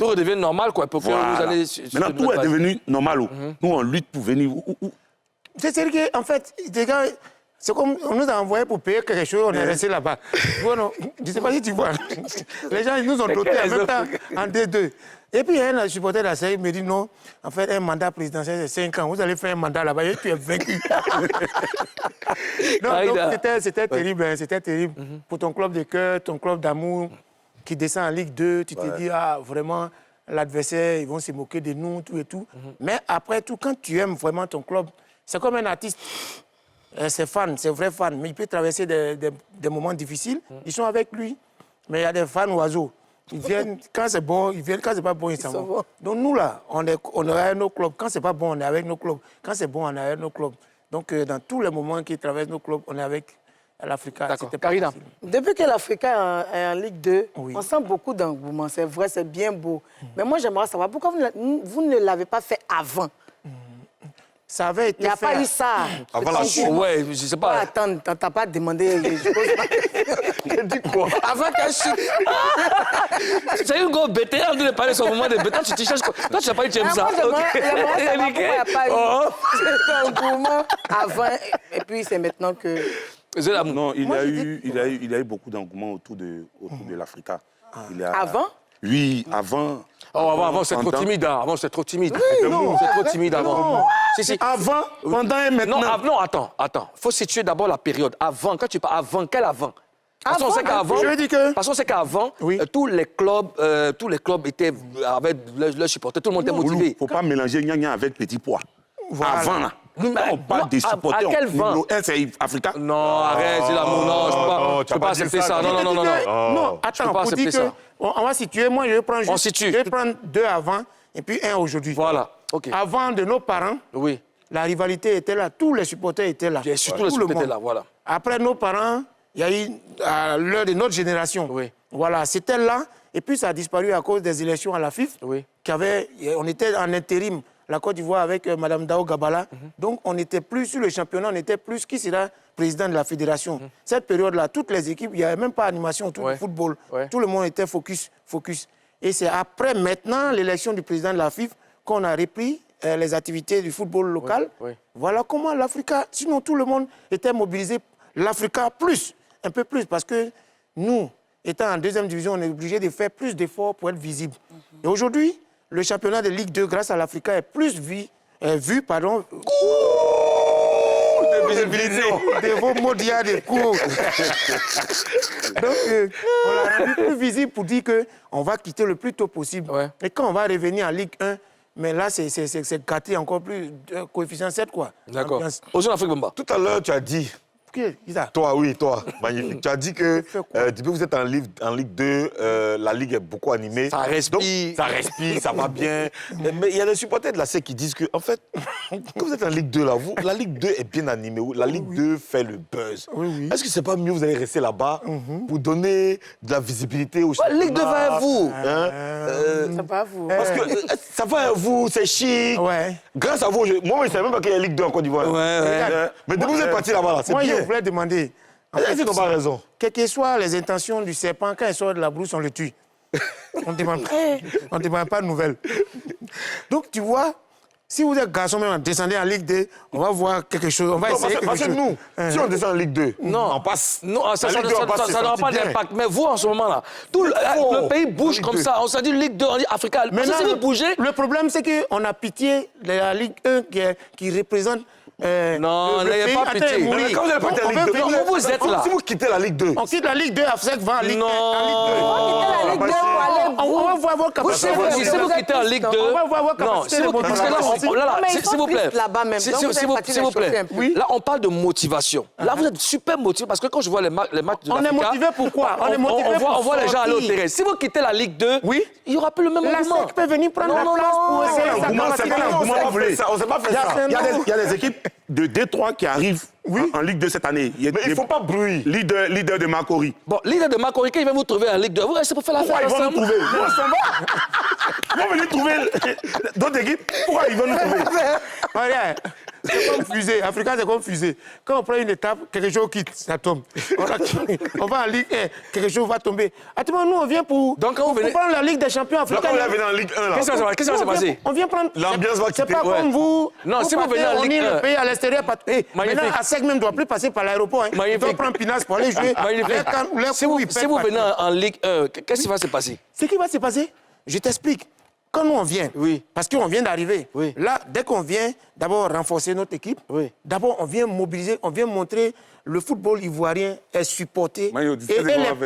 redevienne normal, quoi, pour que voilà. vous allez... Maintenant, tout est devenu normal. Nous, on lutte pour venir... C'est-à-dire qu'en fait, les gars, c'est comme on nous a envoyé pour payer quelque chose, on est resté là-bas. Bon, je ne sais pas si tu vois. Les gens, ils nous ont dotés en même temps en D2. Et puis, un supporter de la série me dit non, en fait, un mandat présidentiel, c'est 5 ans. Vous allez faire un mandat là-bas et tu es vaincu. Donc c'était terrible, hein, c'était terrible. Pour ton club de cœur, ton club d'amour qui descend en Ligue 2, tu te dis, ah, vraiment, l'adversaire, ils vont se moquer de nous, tout et tout. Mais après tout, quand tu aimes vraiment ton club, c'est comme un artiste. C'est fan, c'est vrai fan, mais il peut traverser des moments difficiles. Ils sont avec lui, mais il y a des fans oiseaux. Ils viennent, quand c'est bon, ils viennent, quand c'est pas bon, ils s'en vont. Donc nous, là, on est avec nos clubs. Quand c'est pas bon, on est avec nos clubs. Quand c'est bon, on est avec nos clubs. Donc dans tous les moments qui traversent nos clubs, on est avec l'Africa. D'accord. Karina. Depuis que l'Africa est en Ligue 2, on sent beaucoup d'engouement. C'est vrai, c'est bien beau. Mais moi, j'aimerais savoir pourquoi vous ne l'avez pas fait avant. Ça avait été Il n'y a pas eu ça. Avant la chute. Ouais, je sais pas. Attends, t'as pas demandé. Je dis quoi? Avant qu'elle chute. C'est une grosse bête. En train de parler sur le moment de bête. Toi, tu cherches quoi? Toi, tu n'as pas eu ça. Moi, j'aimerais savoir pourquoi il n'y a pas eu cet engouement avant. Et puis, c'est maintenant que... Non, il y a eu beaucoup d'engouement autour de l'Africa. Avant? Oui, avant. Oh, avant, c'est trop timide. Avant, c'est trop timide. Oui, non. C'est trop timide avant. Si. Avant, pendant et maintenant. Non, attends. Il faut situer d'abord la période. Avant, quand tu parles avant, quel avant? Parce qu'on sait qu'avant, tous les clubs étaient avec leurs supporters, tout le monde était motivé. Il ne faut pas mélanger Gna avec Petit Pois. Voilà. Avant, là. On parle des supporters. À quel vent? C'est Africa. Non, arrête, c'est l'amour. Non, je ne peux pas accepter ça. Non. Non, attends, pour dire que... On va situer. Moi, je vais prendre juste... Je vais prendre 2 avant et puis 1 aujourd'hui. Voilà, OK. Avant de nos parents, oui, la rivalité était là. Tous les supporters étaient là. Bien sûr, tous les supporters étaient là, voilà. Après nos parents, il y a eu à l'heure de notre génération. Oui. Voilà, c'était là. Et puis ça a disparu à cause des élections à la FIF. Oui. On était en intérim, la Côte d'Ivoire avec Mme Dao Gabala. Donc on n'était plus sur le championnat, on n'était plus qui sera président de la fédération. Cette période-là, toutes les équipes, il n'y avait même pas d'animation autour du football. Tout le monde était focus. Et c'est après maintenant l'élection du président de la FIF qu'on a repris les activités du football local. Voilà comment l'Africa, sinon tout le monde était mobilisé. L'Africa plus, un peu plus, parce que nous, étant en deuxième division, on est obligé de faire plus d'efforts pour être visible. Et aujourd'hui, le championnat de Ligue 2, grâce à l'Africa, est plus vu, de vos mots d'il y a des cours. Donc, on l'a rendu plus visible pour dire qu'on va quitter le plus tôt possible. Et quand on va revenir en Ligue 1, mais là, c'est gâté encore plus, coefficient 7, quoi. D'accord. Aux Afrique Bamba. Tout à l'heure, tu as dit... Toi, magnifique. Tu as dit que depuis que vous êtes en Ligue 2, la Ligue est beaucoup animée. Ça respire. Donc, ça respire, ça va bien. Mais il y a des supporters de la SEC qui disent que, en fait, quand vous êtes en Ligue 2, là, la Ligue 2 est bien animée. La Ligue 2 fait le buzz. Est-ce que c'est pas mieux vous allez rester là-bas pour donner de la visibilité aux championnats? La Ligue 2 va à vous. Ça va à vous. Parce que ça va à vous, c'est chic. Grâce à vous, moi, je ne savais même pas qu'il y a la Ligue 2 en Côte d'Ivoire. Mais depuis que vous êtes parti là-bas, là, c'est bien. Je voulais demander, est-ce qu'ils n'ont pas raison? Quelles que soient les intentions du serpent, quand il sort de la brousse, on le tue. On ne demande pas de nouvelles. Donc, tu vois, si vous êtes garçon, même descendez en Ligue 2, on va voir quelque chose. On va essayer quelque chose. Parce que nous, si on descend en Ligue 2, on passe. Non, ça n'aura pas d'impact. Mais vous, en ce moment-là, le pays bouge comme ça. On s'est dit Ligue 2, on dit Africa. Maintenant, si vous bougez... Le problème, c'est qu'on a pitié de la Ligue 1 qui représente... non, n'ayez pas pitié. Mais quand vous n'avez pas été en Ligue 2, vous êtes là. Si vous quittez la Ligue 2... On quitte la Ligue 2, AFSEC va en Ligue 1. Non. On va quitter la Ligue 2 pour aller... On va voir vos capacités. Si vous quittez en Ligue 2... On va voir vos Non, capacités. s'il vous plaît. S'il vous plaît. Oui. Là, on parle de motivation. Là, vous êtes super motivé parce que quand je vois les matchs de l'Africa... On est motivé pourquoi? On voit les gens aller au terrain. Si vous quittez la Ligue 2, il n'y aura plus le même la engouement. SEC peut venir prendre la place pour essayer On ne s'est pas fait ça. Il y a des équipes de Détroit qui arrivent en Ligue 2 cette année. Mais il ne faut pas bruit. Leader de Macquarie. Bon, leader de Macquarie, quand il va vous trouver en Ligue 2, vous restez pour faire la Pourquoi fête ils vont nous ensemble. trouver? Ils vont venir trouver d'autres équipes. Pourquoi ils vont nous trouver? Regarde, c'est comme fusée. Africain, c'est comme fusée. Quand on prend une étape, quelque chose quitte, ça tombe. On va en Ligue 1, quelque chose va tomber. Attends, nous, on vient pour prendre la Ligue des champions africains. Quand vous venez en Ligue 1, là. Qu'est-ce qui va se passer? On vient prendre... L'ambiance va quitter. C'est pas comme vous. Non, si vous venez en Ligue 1... le pays à l'extérieur. Maintenant, ASEC même ne doit plus passer par l'aéroport. Il doit prendre Pinas pour aller jouer. Si vous venez en Ligue 1, qu'est-ce qui va se passer? Ce qui va se passer, je t'explique. Quand nous, on vient, parce qu'on vient d'arriver, là, dès qu'on vient, d'abord renforcer notre équipe, d'abord, on vient mobiliser, on vient montrer le football ivoirien est supporté.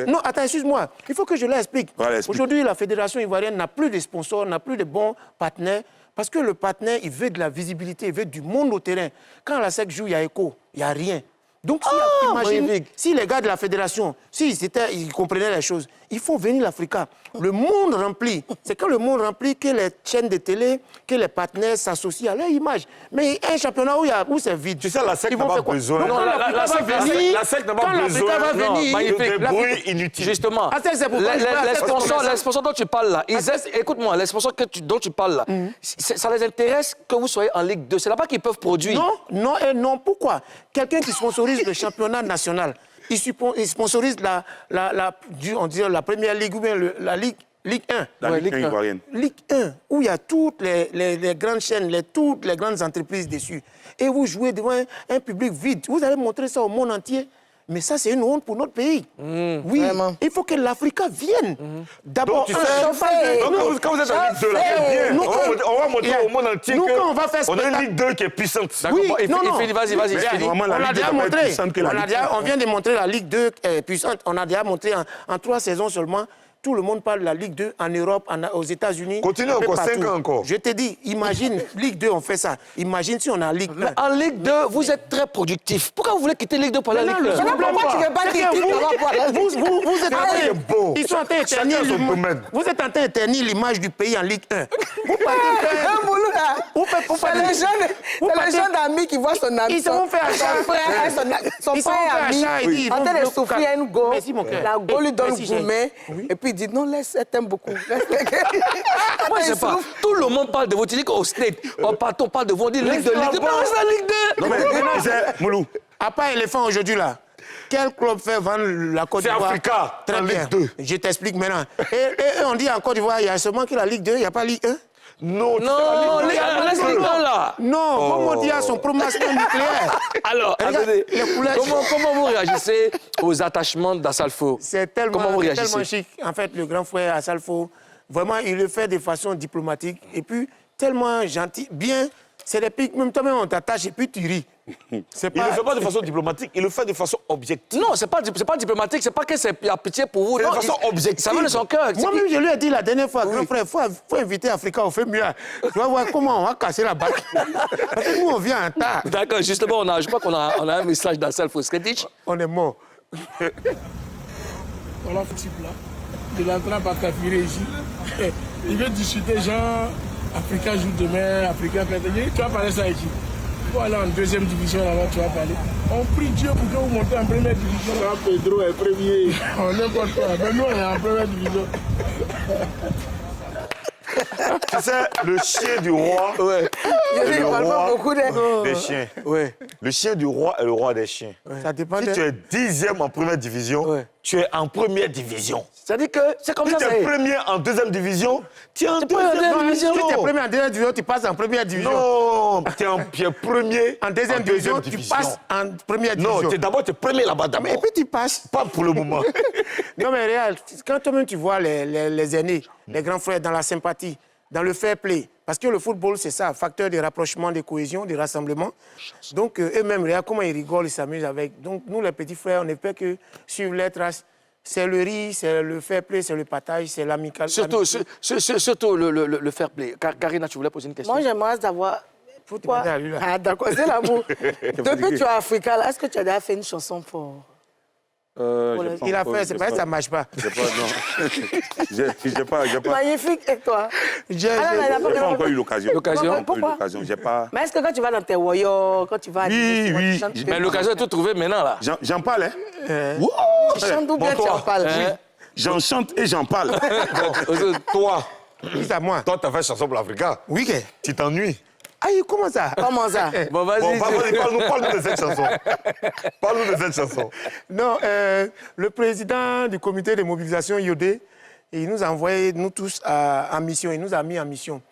Non, attends, excuse-moi. Il faut que je l'explique. Aujourd'hui, la fédération ivoirienne n'a plus de sponsors, n'a plus de bons partenaires, parce que le partenaire, il veut de la visibilité, il veut du monde au terrain. Quand la SEC joue, il y a écho, il n'y a rien. Donc, imagine, si les gars de la fédération, ils comprenaient les choses, il faut venir l'Africa. Le monde rempli. C'est quand le monde remplit que les chaînes de télé, que les partenaires s'associent à leur image. Mais un championnat où c'est vide. Tu sais, la SEC n'a pas besoin. Non, la SEC n'a pas besoin de bruit inutile. Justement, les sponsors dont tu parles là, écoute-moi, les sponsors dont tu parles là, ça les intéresse que vous soyez en Ligue 2. C'est là-bas qu'ils peuvent produire. Non et non. Pourquoi? Quelqu'un qui sponsorise le championnat national, il sponsorise on dirait la première ligue ou bien la Ligue 1. La Ligue 1 ivoirienne. Ligue 1, où il y a toutes les grandes chaînes, toutes les grandes entreprises dessus. Et vous jouez devant un public vide. Vous allez montrer ça au monde entier. Mais ça, c'est une honte pour notre pays. Oui, vraiment. Il faut que l'Africa vienne. D'abord, quand vous êtes en Ligue 2, là, c'est bien. On va montrer au monde entier qu'on a une Ligue 2 qui est puissante. Oui, vas-y. On vient de montrer la Ligue 2 puissante. On a déjà montré en 3 saisons seulement tout le monde parle de la Ligue 2 en Europe, aux États-Unis. Continue encore, 5 ans encore. Je te dis, imagine, Ligue 2, on fait ça. Imagine si on a Ligue 1. Mais en Ligue 2, vous êtes très productif. Pourquoi vous voulez quitter Ligue 2 pour la Ligue 1? Pourquoi tu ne veux pas quitter vous êtes en train beau. Ils sont en train d'éternir vous êtes en train d'éternir l'image du pays en Ligue 1. Vous partez C'est les jeunes d'amis qui voient son ami. Ils se vont faire achat. Son frère ami. En train de souffrir à une go. La go lui donne gourmet. Et puis il dit non, laisse, elle t'aime beaucoup. Moi, je sais pas. Tout le monde parle de vous. Tu dis qu'au State, on parle de vous. On dit Ligue 2, Ligue 2. Mais c'est la Ligue 2. Non, mais Moulou. À part éléphant aujourd'hui, là, quel club fait vendre la Côte d'Ivoire? C'est Africa. Très bien. Ligue 2. Je t'explique maintenant. Et on dit en Côte d'Ivoire, il y a seulement que la Ligue 2, il n'y a pas Ligue 1. Non, laisse Ligue 1 là. Non, comment dire son promotion nucléaire? Alors, attendez, comment vous réagissez aux attachements d'Assalfo? C'est tellement chic. En fait, le grand frère Assalfo, vraiment, il le fait de façon diplomatique et puis tellement gentil, bien. C'est des pics, même toi-même, on t'attache et puis tu ris. Il ne le fait pas de façon diplomatique, il le fait de façon objective. Non, c'est pas diplomatique, c'est pas qu'il y a pitié pour vous. C'est de façon objective. Ça va de son cœur. Moi-même, je lui ai dit la dernière fois, grand frère, il faut inviter Africa au FEMUA. Tu vas voir comment on va casser la barre. Parce que nous, on vient en retard. D'accord, justement, je crois qu'on a un message d'Assalfo Skredic. On est mort. Voilà ce type-là, de l'entrée par Kafiri ici. Il veut discuter, genre, Africa joue demain, Africa perd. Tu vas parler ça ici. Il faut aller en deuxième division là-bas, tu vas parler. On prie Dieu pour que vous montez en première division. Là, Pedro est premier. On n'importe quoi. Mais nous, on est en première division. Tu sais, le chien du roi est le roi des chiens. Ouais. Le chien du roi est le roi des chiens. Ça dépend Si tu es 10e en première division, tu es en première division. C'est-à-dire que c'est comme Si ça. tu es premier en deuxième division, tu es en deuxième division. Si tu es premier en deuxième division, tu passes en première division. Non, tu es premier en deuxième division, tu passes en première division. Non, d'abord tu es premier là-bas d'abord. Et puis tu passes. Pas pour le moment. Non mais réel, quand toi-même tu vois les aînés, les grands frères dans la sympathie, dans le fair play, parce que le football c'est ça, facteur de rapprochement, de cohésion, de rassemblement. Donc eux-mêmes, regarde comment ils rigolent, ils s'amusent avec. Donc nous les petits frères, on ne peut que suivre les traces. C'est le riz, c'est le fair play, c'est le partage, c'est l'amical. Surtout le fair play. Karina, tu voulais poser une question? Moi, j'aimerais savoir pourquoi. Ah, d'accord, c'est l'amour. Depuis que tu es africain, est-ce que tu as déjà fait une chanson pour. Il a fait, c'est pas ça ne marche pas. J'ai pas. Magnifique, et toi? J'ai pas encore eu l'occasion. Pourquoi? J'ai pas. Mais est-ce que quand tu vas dans tes royaumes, quand tu vas à Oui. Mais l'occasion est tout trouvée maintenant là. J'en parle, hein? Tu chantes ou bien tu en parles? J'en chante et j'en parle. Toi, C'est à moi. toi, tu as fait chanson pour l'Africa. Oui, tu t'ennuies. Aïe, comment ça? Comment ça? Bon, vas-y. Bon, parle-nous de cette chanson. Parle-nous de cette chanson. Non, le président du comité de mobilisation Yodé, il nous a envoyé, nous tous, en mission. Il nous a mis en mission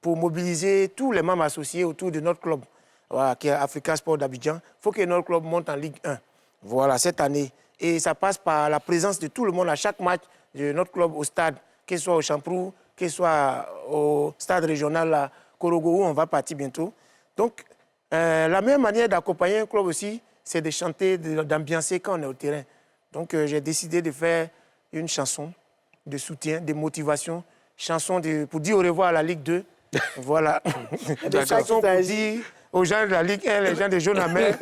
pour mobiliser tous les membres associés autour de notre club, voilà, qui est Africa Sport d'Abidjan. Il faut que notre club monte en Ligue 1, voilà, cette année. Et ça passe par la présence de tout le monde à chaque match de notre club au stade, que ce soit au Champrou, que ce soit au stade régional à Korogo, où on va partir bientôt. Donc, la meilleure manière d'accompagner un club aussi, c'est de chanter, d'ambiancer quand on est au terrain. Donc, j'ai décidé de faire une chanson de soutien, de motivation, chanson pour dire au revoir à la Ligue 2. Voilà. Des chansons pour dire aux gens de la Ligue 1, les gens des jaunes amers,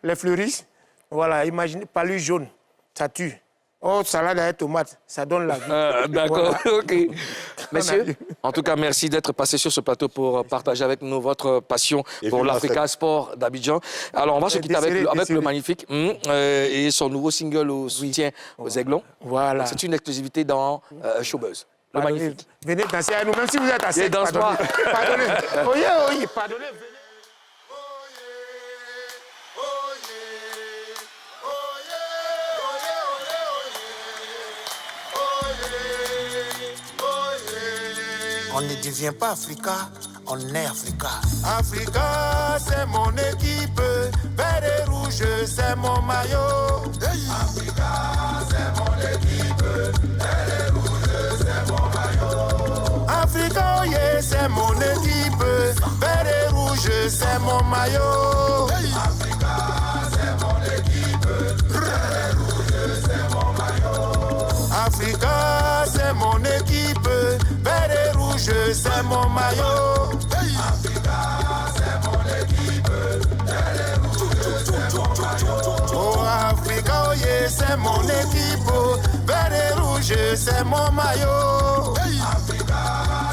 les fleuristes. Voilà, imaginez, palu jaune, ça tue. Oh, salade à tomate, ça donne la vie. D'accord, voilà. OK. Messieurs, en tout cas, merci d'être passé sur ce plateau pour partager avec nous votre passion pour l'Africa Sport d'Abidjan. Alors, on va se quitter avec le Magnifique et son nouveau single au soutien aux Aiglons. Voilà. C'est une exclusivité dans Showbuzz. Le Magnifique. Venez danser avec nous, même si vous êtes assez. Danse-moi. Pardonnez. Oui, pardonnez. On ne devient pas Africa, on est Africa. Africa, c'est mon équipe. Vert et rouge, c'est mon maillot. Africa, c'est mon équipe. Vert et rouge, c'est mon maillot. Africa, yeah, c'est mon équipe. Vert et rouge, c'est mon maillot. Africa, c'est mon équipe. Vert et rouge, c'est mon maillot. Africa, c'est mon équipe. Vert et rouge, c'est mon maillot. Africa, c'est mon équipe. Vert et rouge, c'est mon maillot. Oh, Africa, oh yeah, c'est mon équipe. Vert et rouge, c'est mon maillot. Africa,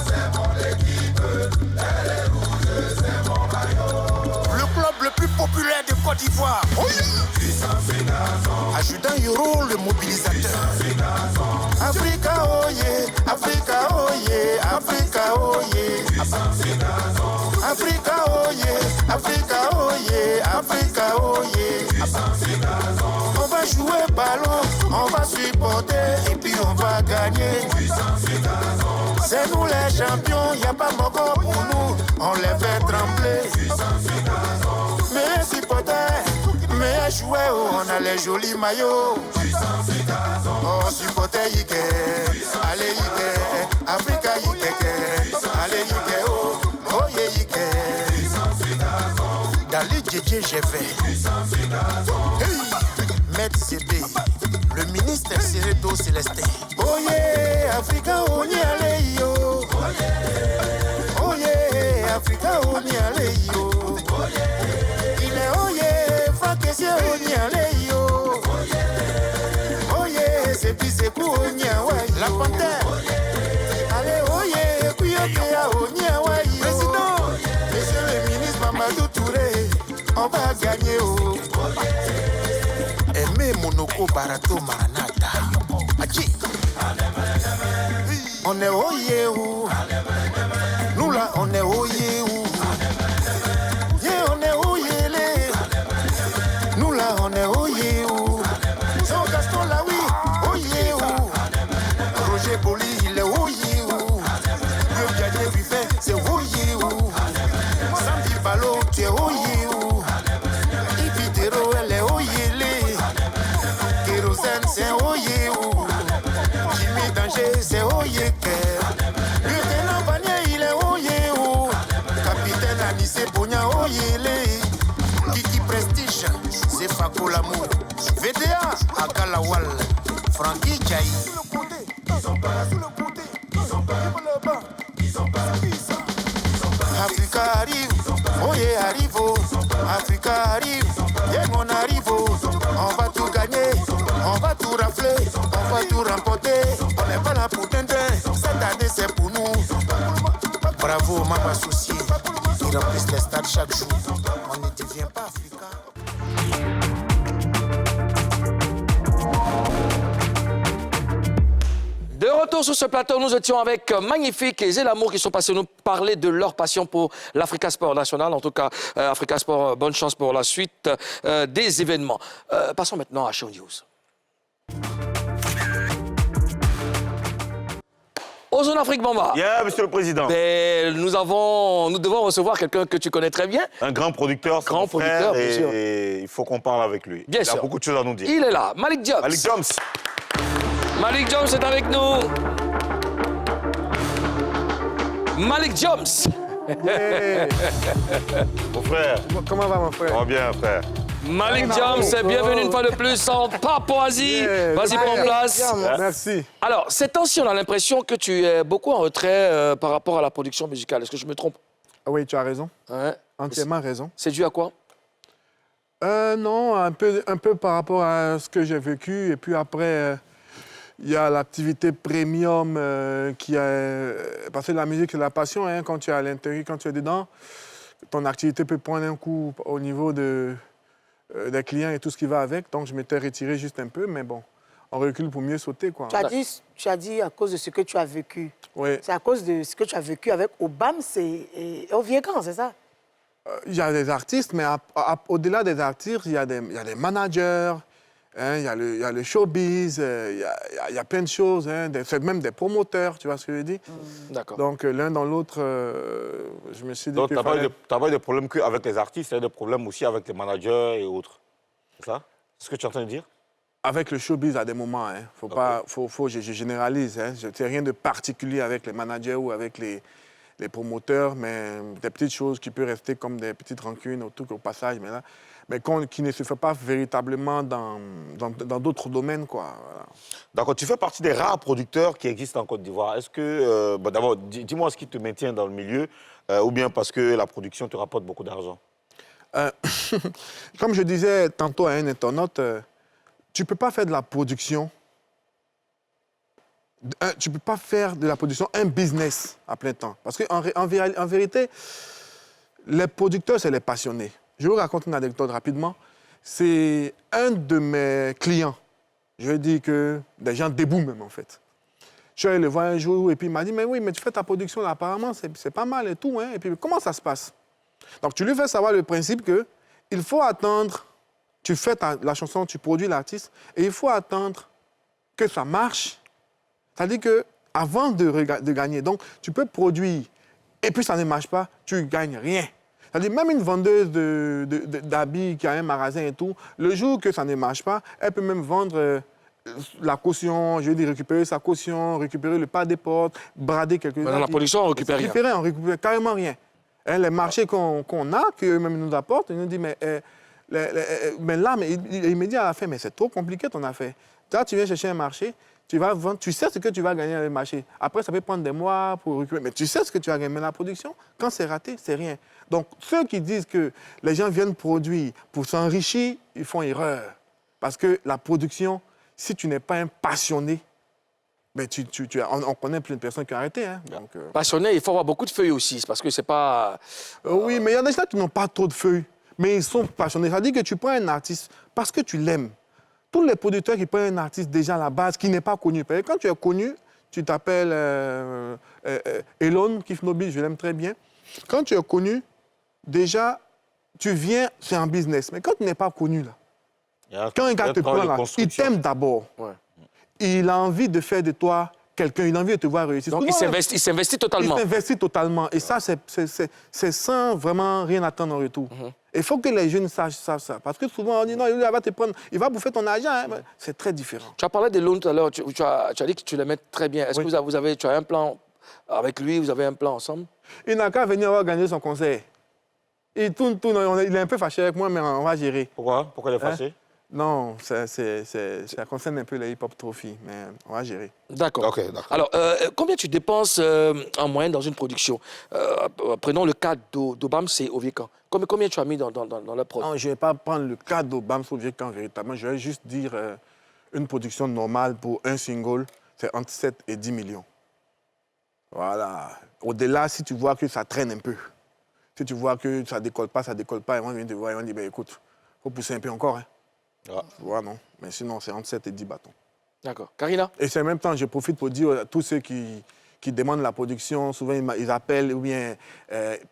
c'est mon équipe. Vert et rouge, c'est mon maillot. Le club le plus populaire de Côte d'Ivoire. Oh yeah. Adjudant Yoro, le mobilisateur. Africa, oh yeah, Africa, oh yeah, Africa, oh yeah. Africa, oh yeah, Africa, oh yeah, Africa, oh yeah. On va jouer ballon, on va supporter et puis on va gagner. C'est nous les champions, y a pas moko pour nous, on les fait trembler. Mais supporters, mais jouer, on a les jolis maillots. Oh, supporter Yike, allez Yike, Africa Yike, allez Yike, oh yeah Yike. Dans les JJ, j'ai fait. Hey, Maître CB, le ministre Seredo Célestin. Oh yeah, Africa, on y allait yo. Oh yeah, Africa, on y allait yo. Il est oh yeah, Franck Essier, on y allait yo. Oh yeah, c'est puis c'est cool, on y allait. La panthère. Allez, oh yeah, puis on y allait. Président, monsieur le ministre Mamadou Touré, on va gagner oh. Aimé Monoko Barato Maranata. Achi. On est oh yeah oh. Nous là, on est oh yeah oh. Yeah, on est oh yeah les. Nous là, on est oh yeah oh. Jean Gaston là oui, oh yeah oh. Roger Boli, il est oh yeah oh. Le gardien Buffet, c'est oh yeah oh. Sandy Ballot, tu es oh yeah oh. Ibitero, elle est oh yeah les. Kérosène, c'est oh yeah oh. Jimmy Danger, c'est oh yeah Kerr. Lieutenant Vanier, il est oh yeah oh. Capitaine Anissé Bogna, oh yeah les. Kiki Prestige, c'est Fako l'amour. VDA, Akalawal. Frankie Djaï. Ils sont pas là sous le côté. Ils sont pas là. Ils sont pas là. Africa arrive. Oh yeah, arrive. Africa arrive. Yeah, on arrive. On va tout gagner. On va tout rafler. On va tout remporter. On n'est pas là pour tintin. Cette année, c'est pour nous. Bravo, Mama Associé. Ils remplissent les stades chaque jour. On ne devient pas africain. De retour sur ce plateau, nous étions avec Magnifique et Zélamour qui sont passés nous parler de leur passion pour l'Africa Sport National. En tout cas, Africa Sport, bonne chance pour la suite des événements. Passons maintenant à Show News. Aux zones Afrique Bamba. Yeah, monsieur le président. Et nous devons recevoir quelqu'un que tu connais très bien. Un grand producteur, grand producteur, bien sûr. Et il faut qu'on parle avec lui. Bien il sûr. a beaucoup de choses à nous dire. Il est là, Malik Joms. Malik Joms. Malik Joms est avec nous. Malik Joms. Yeah. Mon frère. Comment va mon frère? Ça va bien, frère. Malik Joms, bienvenue une fois de plus en Papouasie. Yeah. Vas-y, prends place. Merci. Alors, ces temps-ci, on a l'impression que tu es beaucoup en retrait par rapport à la production musicale. Est-ce que je me trompe? Oui, tu as raison. Ouais. Entièrement raison. C'est dû à quoi? Non, un peu par rapport à ce que j'ai vécu. Et puis après, il y a l'activité premium qui a... Parce que la musique, c'est la passion. Hein, quand tu es à l'intérieur, quand tu es dedans, ton activité peut prendre un coup au niveau des clients et tout ce qui va avec. Donc, je m'étais retiré juste un peu, mais bon, on recule pour mieux sauter, quoi. Tu as dit à cause de ce que tu as vécu. Oui. C'est à cause de ce que tu as vécu avec Obama et Oviegan, c'est ça? Il y a des artistes, mais au-delà des artistes, il y a des managers, hein, il y a le showbiz, il y a plein de choses, hein, même des promoteurs, tu vois ce que je veux dire? D'accord. Donc, l'un dans l'autre, je me suis dit donc, que... Donc, tu n'as pas eu de problème qu'avec les artistes, tu as des problèmes aussi avec les managers et autres. C'est ça? C'est ce que tu es en train de dire? Avec le showbiz, à des moments, hein. Faut pas, je généralise. Hein. Je n'ai rien de particulier avec les managers ou avec les les promoteurs, mais des petites choses qui peuvent rester comme des petites rancunes au passage, mais qui ne se fait pas véritablement dans d'autres domaines, quoi. Voilà. D'accord, tu fais partie des rares producteurs qui existent en Côte d'Ivoire. Est-ce que, d'abord, dis-moi ce qui te maintient dans le milieu, ou bien parce que la production te rapporte beaucoup d'argent? Comme je disais tantôt à un internaute, tu ne peux pas faire de la production. Tu ne peux pas faire de la production un business à plein temps. Parce qu'en vérité, les producteurs, c'est les passionnés. Je vous raconte une anecdote rapidement. C'est un de mes clients. Je dis que des gens debout même, en fait. Je suis allé le voir un jour et puis il m'a dit, mais oui, mais tu fais ta production là, apparemment, c'est pas mal et tout. Hein. Et puis, comment ça se passe? Donc, tu lui fais savoir le principe qu'il faut attendre, tu fais la chanson, tu produis l'artiste, et il faut attendre que ça marche. C'est-à-dire qu'avant de gagner, donc tu peux produire, et puis ça ne marche pas, tu ne gagnes rien. C'est-à-dire même une vendeuse d'habits qui a un magasin et tout, le jour que ça ne marche pas, elle peut même vendre la caution, je veux dire récupérer sa caution, récupérer le pas des portes, brader quelques... Dans la production, on récupère rien. On récupère carrément rien. Les marchés qu'on a, qu'eux-mêmes nous apportent, ils nous disent, mais là, il me dit à la fin, mais c'est trop compliqué ton affaire. Là, tu viens chercher un marché, tu vas vendre, tu sais ce que tu vas gagner dans le marché. Après, ça peut prendre des mois pour récupérer, mais tu sais ce que tu vas gagner. Mais la production, quand c'est raté, c'est rien. Donc, ceux qui disent que les gens viennent produire pour s'enrichir, ils font erreur. Parce que la production, si tu n'es pas un passionné, mais on connaît plein de personnes qui ont arrêté. Hein, donc, passionné, il faut avoir beaucoup de feuilles aussi, parce que c'est pas... Oui, mais il y a des gens qui n'ont pas trop de feuilles, mais ils sont passionnés. Ça veut dire que tu prends un artiste parce que tu l'aimes. Tous les producteurs qui prennent un artiste déjà à la base, qui n'est pas connu. Quand tu es connu, tu t'appelles Elon Kifnobi, je l'aime très bien. Quand tu es connu, déjà, tu viens, c'est un business. Mais quand tu n'es pas connu, là, quand un gars te prend là, il t'aime d'abord. Ouais. Il a envie de faire de toi quelqu'un, il a envie de te voir réussir. Donc il s'investit totalement. Il s'investit totalement. Et ça, c'est sans vraiment rien attendre en retour. Il faut que les jeunes savent ça. Parce que souvent, on dit non, il va te prendre, il va bouffer ton argent. Hein. C'est très différent. Tu as parlé de Lone tout à l'heure, tu as dit que tu l'aimais très bien. Est-ce que tu as un plan avec lui, vous avez un plan ensemble? Il n'a qu'à venir organiser son concert. Il tourne, il est un peu fâché avec moi, mais on va gérer. Pourquoi il est fâché? Non, ça concerne un peu les hip-hop trophy, mais on va gérer. D'accord. Okay, alors, combien tu dépenses en moyenne dans une production? Prenons le cas d'Obams et Oviekan. Combien tu as mis dans la prod? Non, je ne vais pas prendre le cas d'Obams et Oviekan véritablement. Je vais juste dire une production normale pour un single, c'est entre 7 et 10 millions. Voilà. Au-delà, si tu vois que ça traîne un peu, si tu vois que ça ne décolle pas, ils vont venir te voir, ils vont dire, ben, écoute, il faut pousser un peu encore. Hein. Ah. Tu vois, non. Mais sinon, c'est entre 7 et 10 bâtons. D'accord. Karina? Et c'est en même temps, je profite pour dire à tous ceux qui demandent la production, souvent ils appellent ou bien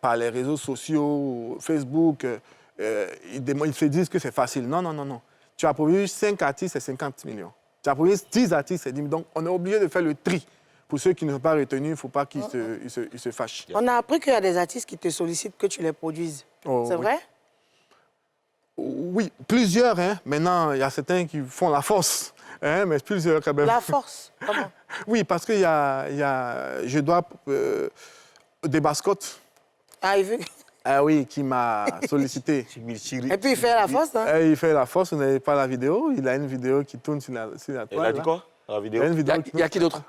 par les réseaux sociaux, Facebook, ils se disent que c'est facile. Non, non, non, non. Tu as produit 5 artistes, c'est 50 millions. Tu as produit 10 artistes, c'est 10 millions. Donc, on est obligé de faire le tri. Pour ceux qui ne sont pas retenus, il ne faut pas qu'ils se fâchent. On a appris qu'il y a des artistes qui te sollicitent que tu les produises. Oh, c'est vrai? Oui, plusieurs. Hein. Maintenant, il y a certains qui font la force. Hein, mais plusieurs quand même. La force? Comment? Oui, parce que je dois des mascottes. Ah, il veut... Ah oui, qui m'a sollicité. Et puis il fait la force, hein? Il fait la force, vous n'avez pas la vidéo. Il a une vidéo qui tourne sur la toile. Il a dit quoi, la vidéo? Il y a qui d'autre?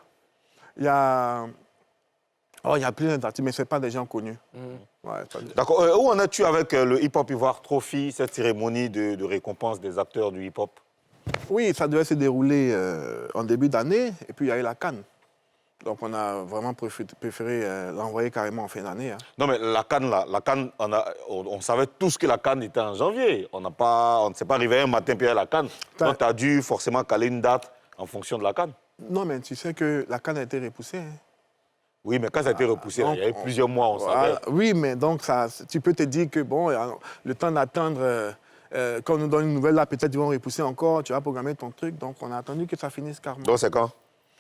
Il y a plein d'artistes, mais ce n'est pas des gens connus. Ouais, d'accord. Où en es-tu avec le Hip Hop Ivoire Trophy, cette cérémonie de récompense des acteurs du hip-hop? Oui, ça devait se dérouler en début d'année, et puis il y a eu la CAN. Donc on a vraiment préféré l'envoyer carrément en fin d'année. Hein. Non, mais la CAN, on savait tous que la CAN était en janvier. On ne s'est pas réveillé un matin puis il y a la CAN. Donc tu as dû forcément caler une date en fonction de la CAN. Non, mais tu sais que la CAN a été repoussée. Hein. Oui, mais quand ça a été repoussé, donc, il y a eu plusieurs mois, on savait. Oui, mais donc tu peux te dire que bon, le temps d'attendre, quand on nous donne une nouvelle, là, peut-être ils vont repousser encore, tu vas programmer ton truc. Donc on a attendu que ça finisse carrément. Donc c'est quand?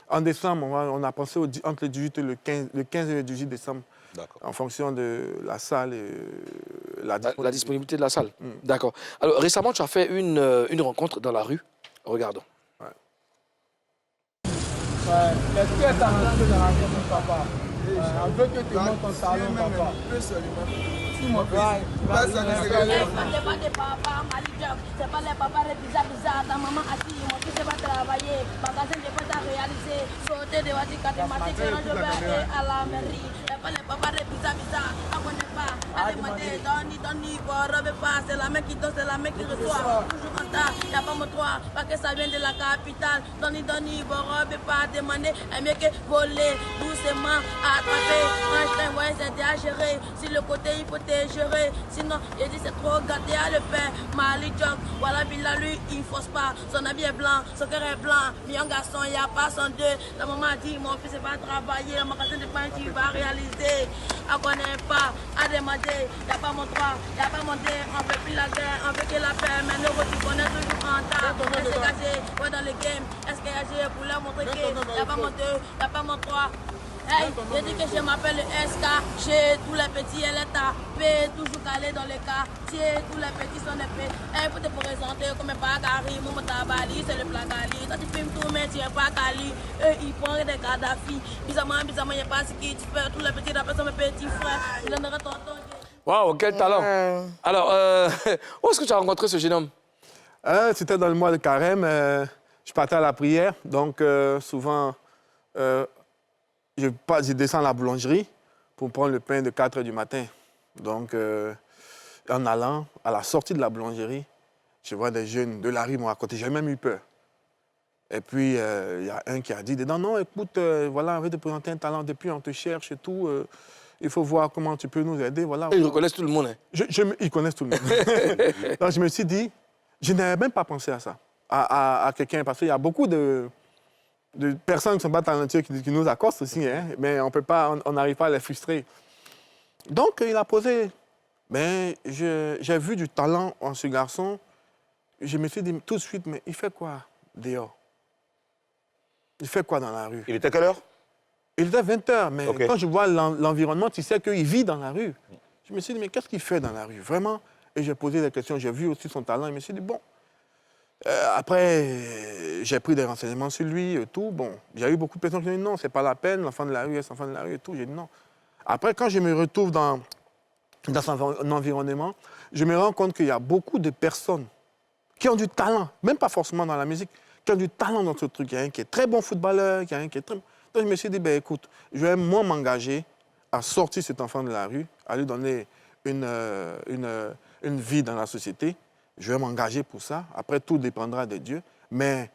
En décembre, on a pensé entre le 18 et le 15 et le 18 décembre. En fonction de la salle et la disponibilité de la salle. D'accord. Alors récemment, tu as fait une rencontre dans la rue. Regardons. Est-ce que tu as rencontré dans la rencontre, papa? On veut que tu montes ton salon, papa. C'est pas les papas bizarres, ta maman a dit, mon fils va travailler, magasin de pas réaliser, sauter des mathématiques, je vais aller à la mairie. C'est pas les papas bizarres, on connaît pas, à demander, Donny, pas, c'est la main qui donne, c'est la main qui reçoit, toujours en tas, y a pas mon droit, parce que ça vient de la capitale, Donny, pas demander, et mieux que voler, doucement, attraper, Einstein, ouais, c'est à gérer, si le côté il faut te gérer, sinon, il dit c'est trop gâté à le faire, Mali Jog, voilà, Bila, lui, il force pas, son habit est blanc, son cœur est blanc, mais un garçon, il n'y a pas son deux, la maman a dit, mon fils va travailler, le magasin de pain, tu vas réaliser, on connaît pas, à demander, il n'y a pas mon droit, il n'y a pas mon dé, on veut plus la guerre, on veut que la paix, mais nous, tu connais toujours en tas, est-ce que gagé, ouais, dans le game, est-ce que gagé, pour leur montrer qu'il n'y a pas mon deux, il n'y a pas mon trois. Hey, j'ai dit que je m'appelle SK, chez tous les petits, elle est tapée, toujours calé dans les quartiers, tous les petits sont épais. Hey, pour te présenter comme un Bagari, mon Tabali, c'est le Plagali. Toi tu filmes tout, mais tu n'es pas Kali. Eux, ils prennent des Kadhafi. Bizarrement, il n'y a pas ce qui tu fais. Tous les petits rappeurs sont mes petits frères. Il en aurait tonton. Waouh, quel talent. Alors, où est-ce que tu as rencontré ce jeune homme? C'était dans le mois de carême. Je partais à la prière, donc souvent... je descends à la boulangerie pour prendre le pain de 4 h du matin. Donc, en allant, à la sortie de la boulangerie, je vois des jeunes de la rue m'ont raconté. J'ai même eu peur. Et puis, il y a un qui a dit, non, écoute, voilà, on veut te présenter un talent depuis, on te cherche et tout. Il faut voir comment tu peux nous aider. Voilà. Ils reconnaissent tout le monde. Hein? Ils connaissent tout le monde. Donc, je me suis dit, je n'avais même pas pensé à ça, à quelqu'un, parce qu'il y a beaucoup de personnes qui ne sont pas talentueuses qui nous accostent aussi, hein, mais on n'arrive pas à les frustrer. Donc, il a posé. Mais j'ai vu du talent en ce garçon. Je me suis dit tout de suite, mais il fait quoi dehors? Il fait quoi dans la rue? Il était à quelle heure? Il était 20 h, mais quand je vois l'environnement, tu sais qu'il vit dans la rue. Je me suis dit, mais qu'est-ce qu'il fait dans la rue, vraiment? Et j'ai posé des questions, j'ai vu aussi son talent, je me suis dit, bon... après, j'ai pris des renseignements sur lui et tout. Bon, j'ai eu beaucoup de personnes qui ont dit non, c'est pas la peine, l'enfant de la rue est l'enfant de la rue et tout. J'ai dit non. Après, quand je me retrouve dans son environnement, je me rends compte qu'il y a beaucoup de personnes qui ont du talent, même pas forcément dans la musique, qui ont du talent dans ce truc. Il y a un qui est très bon footballeur, il y a un qui est très... Donc je me suis dit, ben écoute, je vais moi m'engager à sortir cet enfant de la rue, à lui donner une vie dans la société. Je vais m'engager pour ça. Après, tout dépendra de Dieu. Mais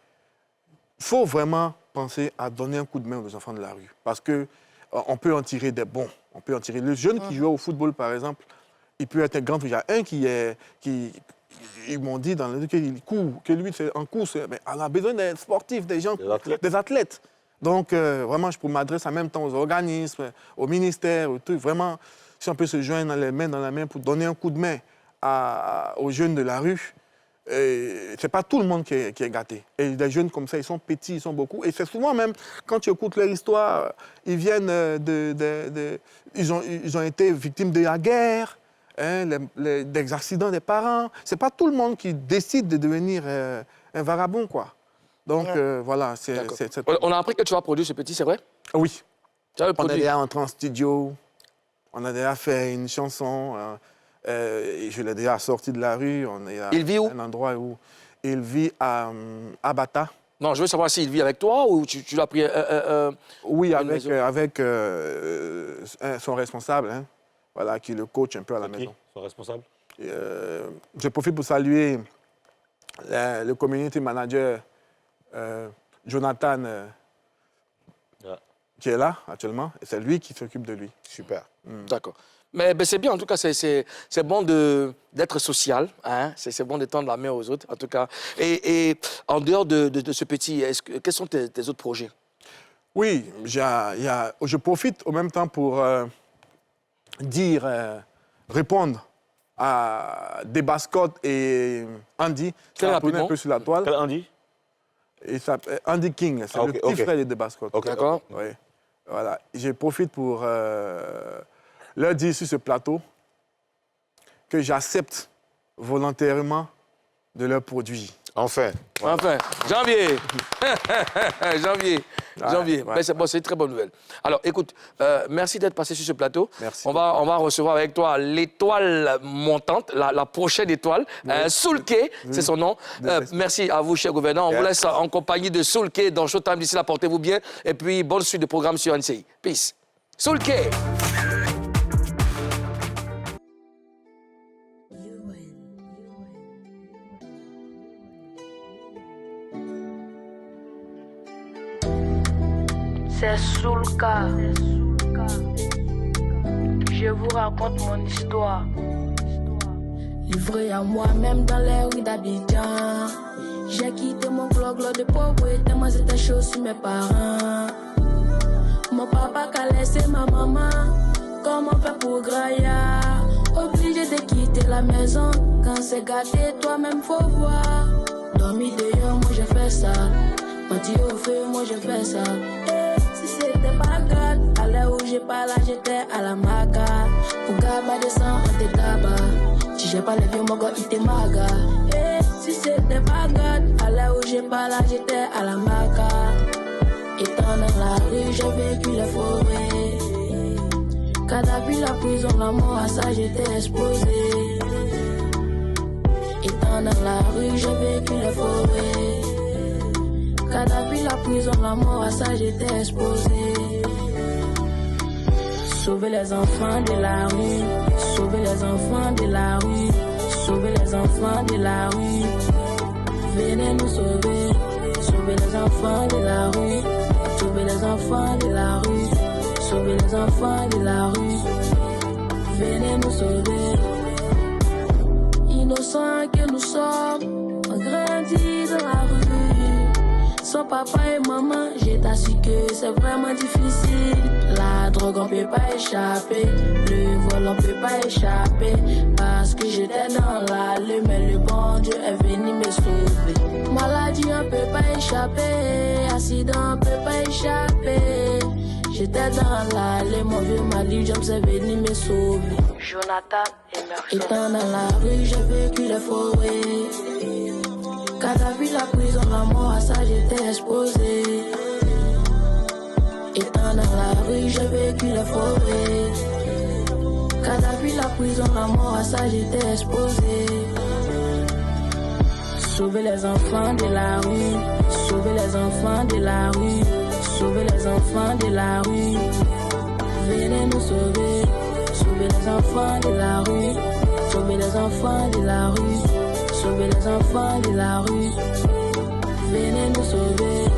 il faut vraiment penser à donner un coup de main aux enfants de la rue. Parce qu'on peut en tirer des bons. On peut en tirer. Le jeune qui joue au football, par exemple, il peut être un grand... Il y a un ils m'ont dit dans le qu'il court, que lui, c'est en course. Mais on a besoin des sportifs, des gens, des athlètes. Donc, vraiment, je m'adresse en même temps aux organismes, aux ministères, tout. Vraiment, si on peut se joindre les mains dans la main pour donner un coup de main aux jeunes de la rue, c'est pas tout le monde qui est gâté. Et des jeunes comme ça, ils sont petits, ils sont beaucoup. Et c'est souvent même, quand tu écoutes leur histoire, ils viennent ils ont été victimes de la guerre, hein, des accidents des parents. C'est pas tout le monde qui décide de devenir un vagabond, quoi. Donc, voilà. On a appris que tu vas produire ce petit, c'est vrai? Oui. Tu as on est déjà entré en studio, on a déjà fait une chanson... je l'ai déjà sorti de la rue. Il vit où? Un endroit où il vit à Bata. Non, je veux savoir s'il vit avec toi ou tu l'as pris... oui, avec son responsable, hein, voilà, qui le coach un peu à la maison. Son responsable? Je profite pour saluer le community manager Jonathan, qui est là actuellement. Et c'est lui qui s'occupe de lui. Super. D'accord. Mais c'est bien, en tout cas, c'est bon d'être social, hein? C'est bon de tendre la main aux autres, en tout cas. Et en dehors de ce petit, quels sont tes autres projets? Oui, je profite en même temps pour répondre à Debascott et Andy, qui a tourné un peu sur la toile. Quel Andy? Andy King, c'est le petit frère de Debascott. D'accord. Oui. Voilà. Je profite pour leur dire sur ce plateau que j'accepte volontairement de leurs produits. Enfin. Enfin, janvier. janvier. Ouais. Mais c'est bon, c'est une très bonne nouvelle. Alors, écoute, merci d'être passé sur ce plateau. Merci. On va recevoir avec toi l'étoile montante, la prochaine étoile. Soulké, c'est son nom. Merci à vous, cher gouverneur. On vous laisse en compagnie de Soulké dans Showtime. D'ici là, portez-vous bien. Et puis, bonne suite de programme sur NCI. Peace. Soulké. C'est Soulka. Je vous raconte mon histoire. Livré à moi-même dans les rues d'Abidjan. J'ai quitté mon blog de pauvreté, moi j'étais chaud sur mes parents. Mon papa qu'a laissé ma maman. Comment faire pour grailler? Obligé de quitter la maison. Quand c'est gâté, toi-même faut voir. Dormir dehors, moi j'ai fait ça. Menti au feu, moi j'ai fait ça. Si c'était pas grave, à l'heure où j'ai pas là, j'étais à la maca. Pour gaba descend en tes tabac. Si j'ai pas les vieux, mon gars, il te maga. Si c'était pas grave, à l'heure où j'ai pas là, j'étais à la maca. Étant dans la rue, j'ai vécu les forêts. Kadhafi, la prison, la mort, à ça j'étais exposé. Étant dans la rue, j'ai vécu les forêts. Kadhafi, la prison, la mort, à ça j'étais exposé. Sauver les enfants de la rue, sauver les enfants de la rue, sauver les enfants de la rue. Venez nous sauver, sauver les enfants de la rue, sauver les enfants de la rue, sauver les enfants de la rue. Venez nous sauver. Innocents que nous sommes, on grandit dans la rue. Sans papa et maman, j'ai t'assure que c'est vraiment difficile. La drogue on peut pas échapper, le vol on peut pas échapper. Parce que j'étais dans l'allée, mais le bon Dieu est venu me sauver. Maladie on peut pas échapper, accident on peut pas échapper. J'étais dans l'allée, mon vieux Mali, James est venu me sauver. Jonathan et Mercedes. Étant dans la rue, j'ai vécu les forêts. Kadhafi, la prison, la mort, à ça j'étais exposé. Étant dans la rue, j'ai vécu les forêts. Kadhafi, la prison, la mort, à ça j'étais exposé. Sauver les enfants de la rue, sauver les enfants de la rue, sauver les enfants de la rue. Venez nous sauver, sauver les enfants de la rue, sauver les enfants de la rue. Sauver les enfants de la rue, venez nous sauver.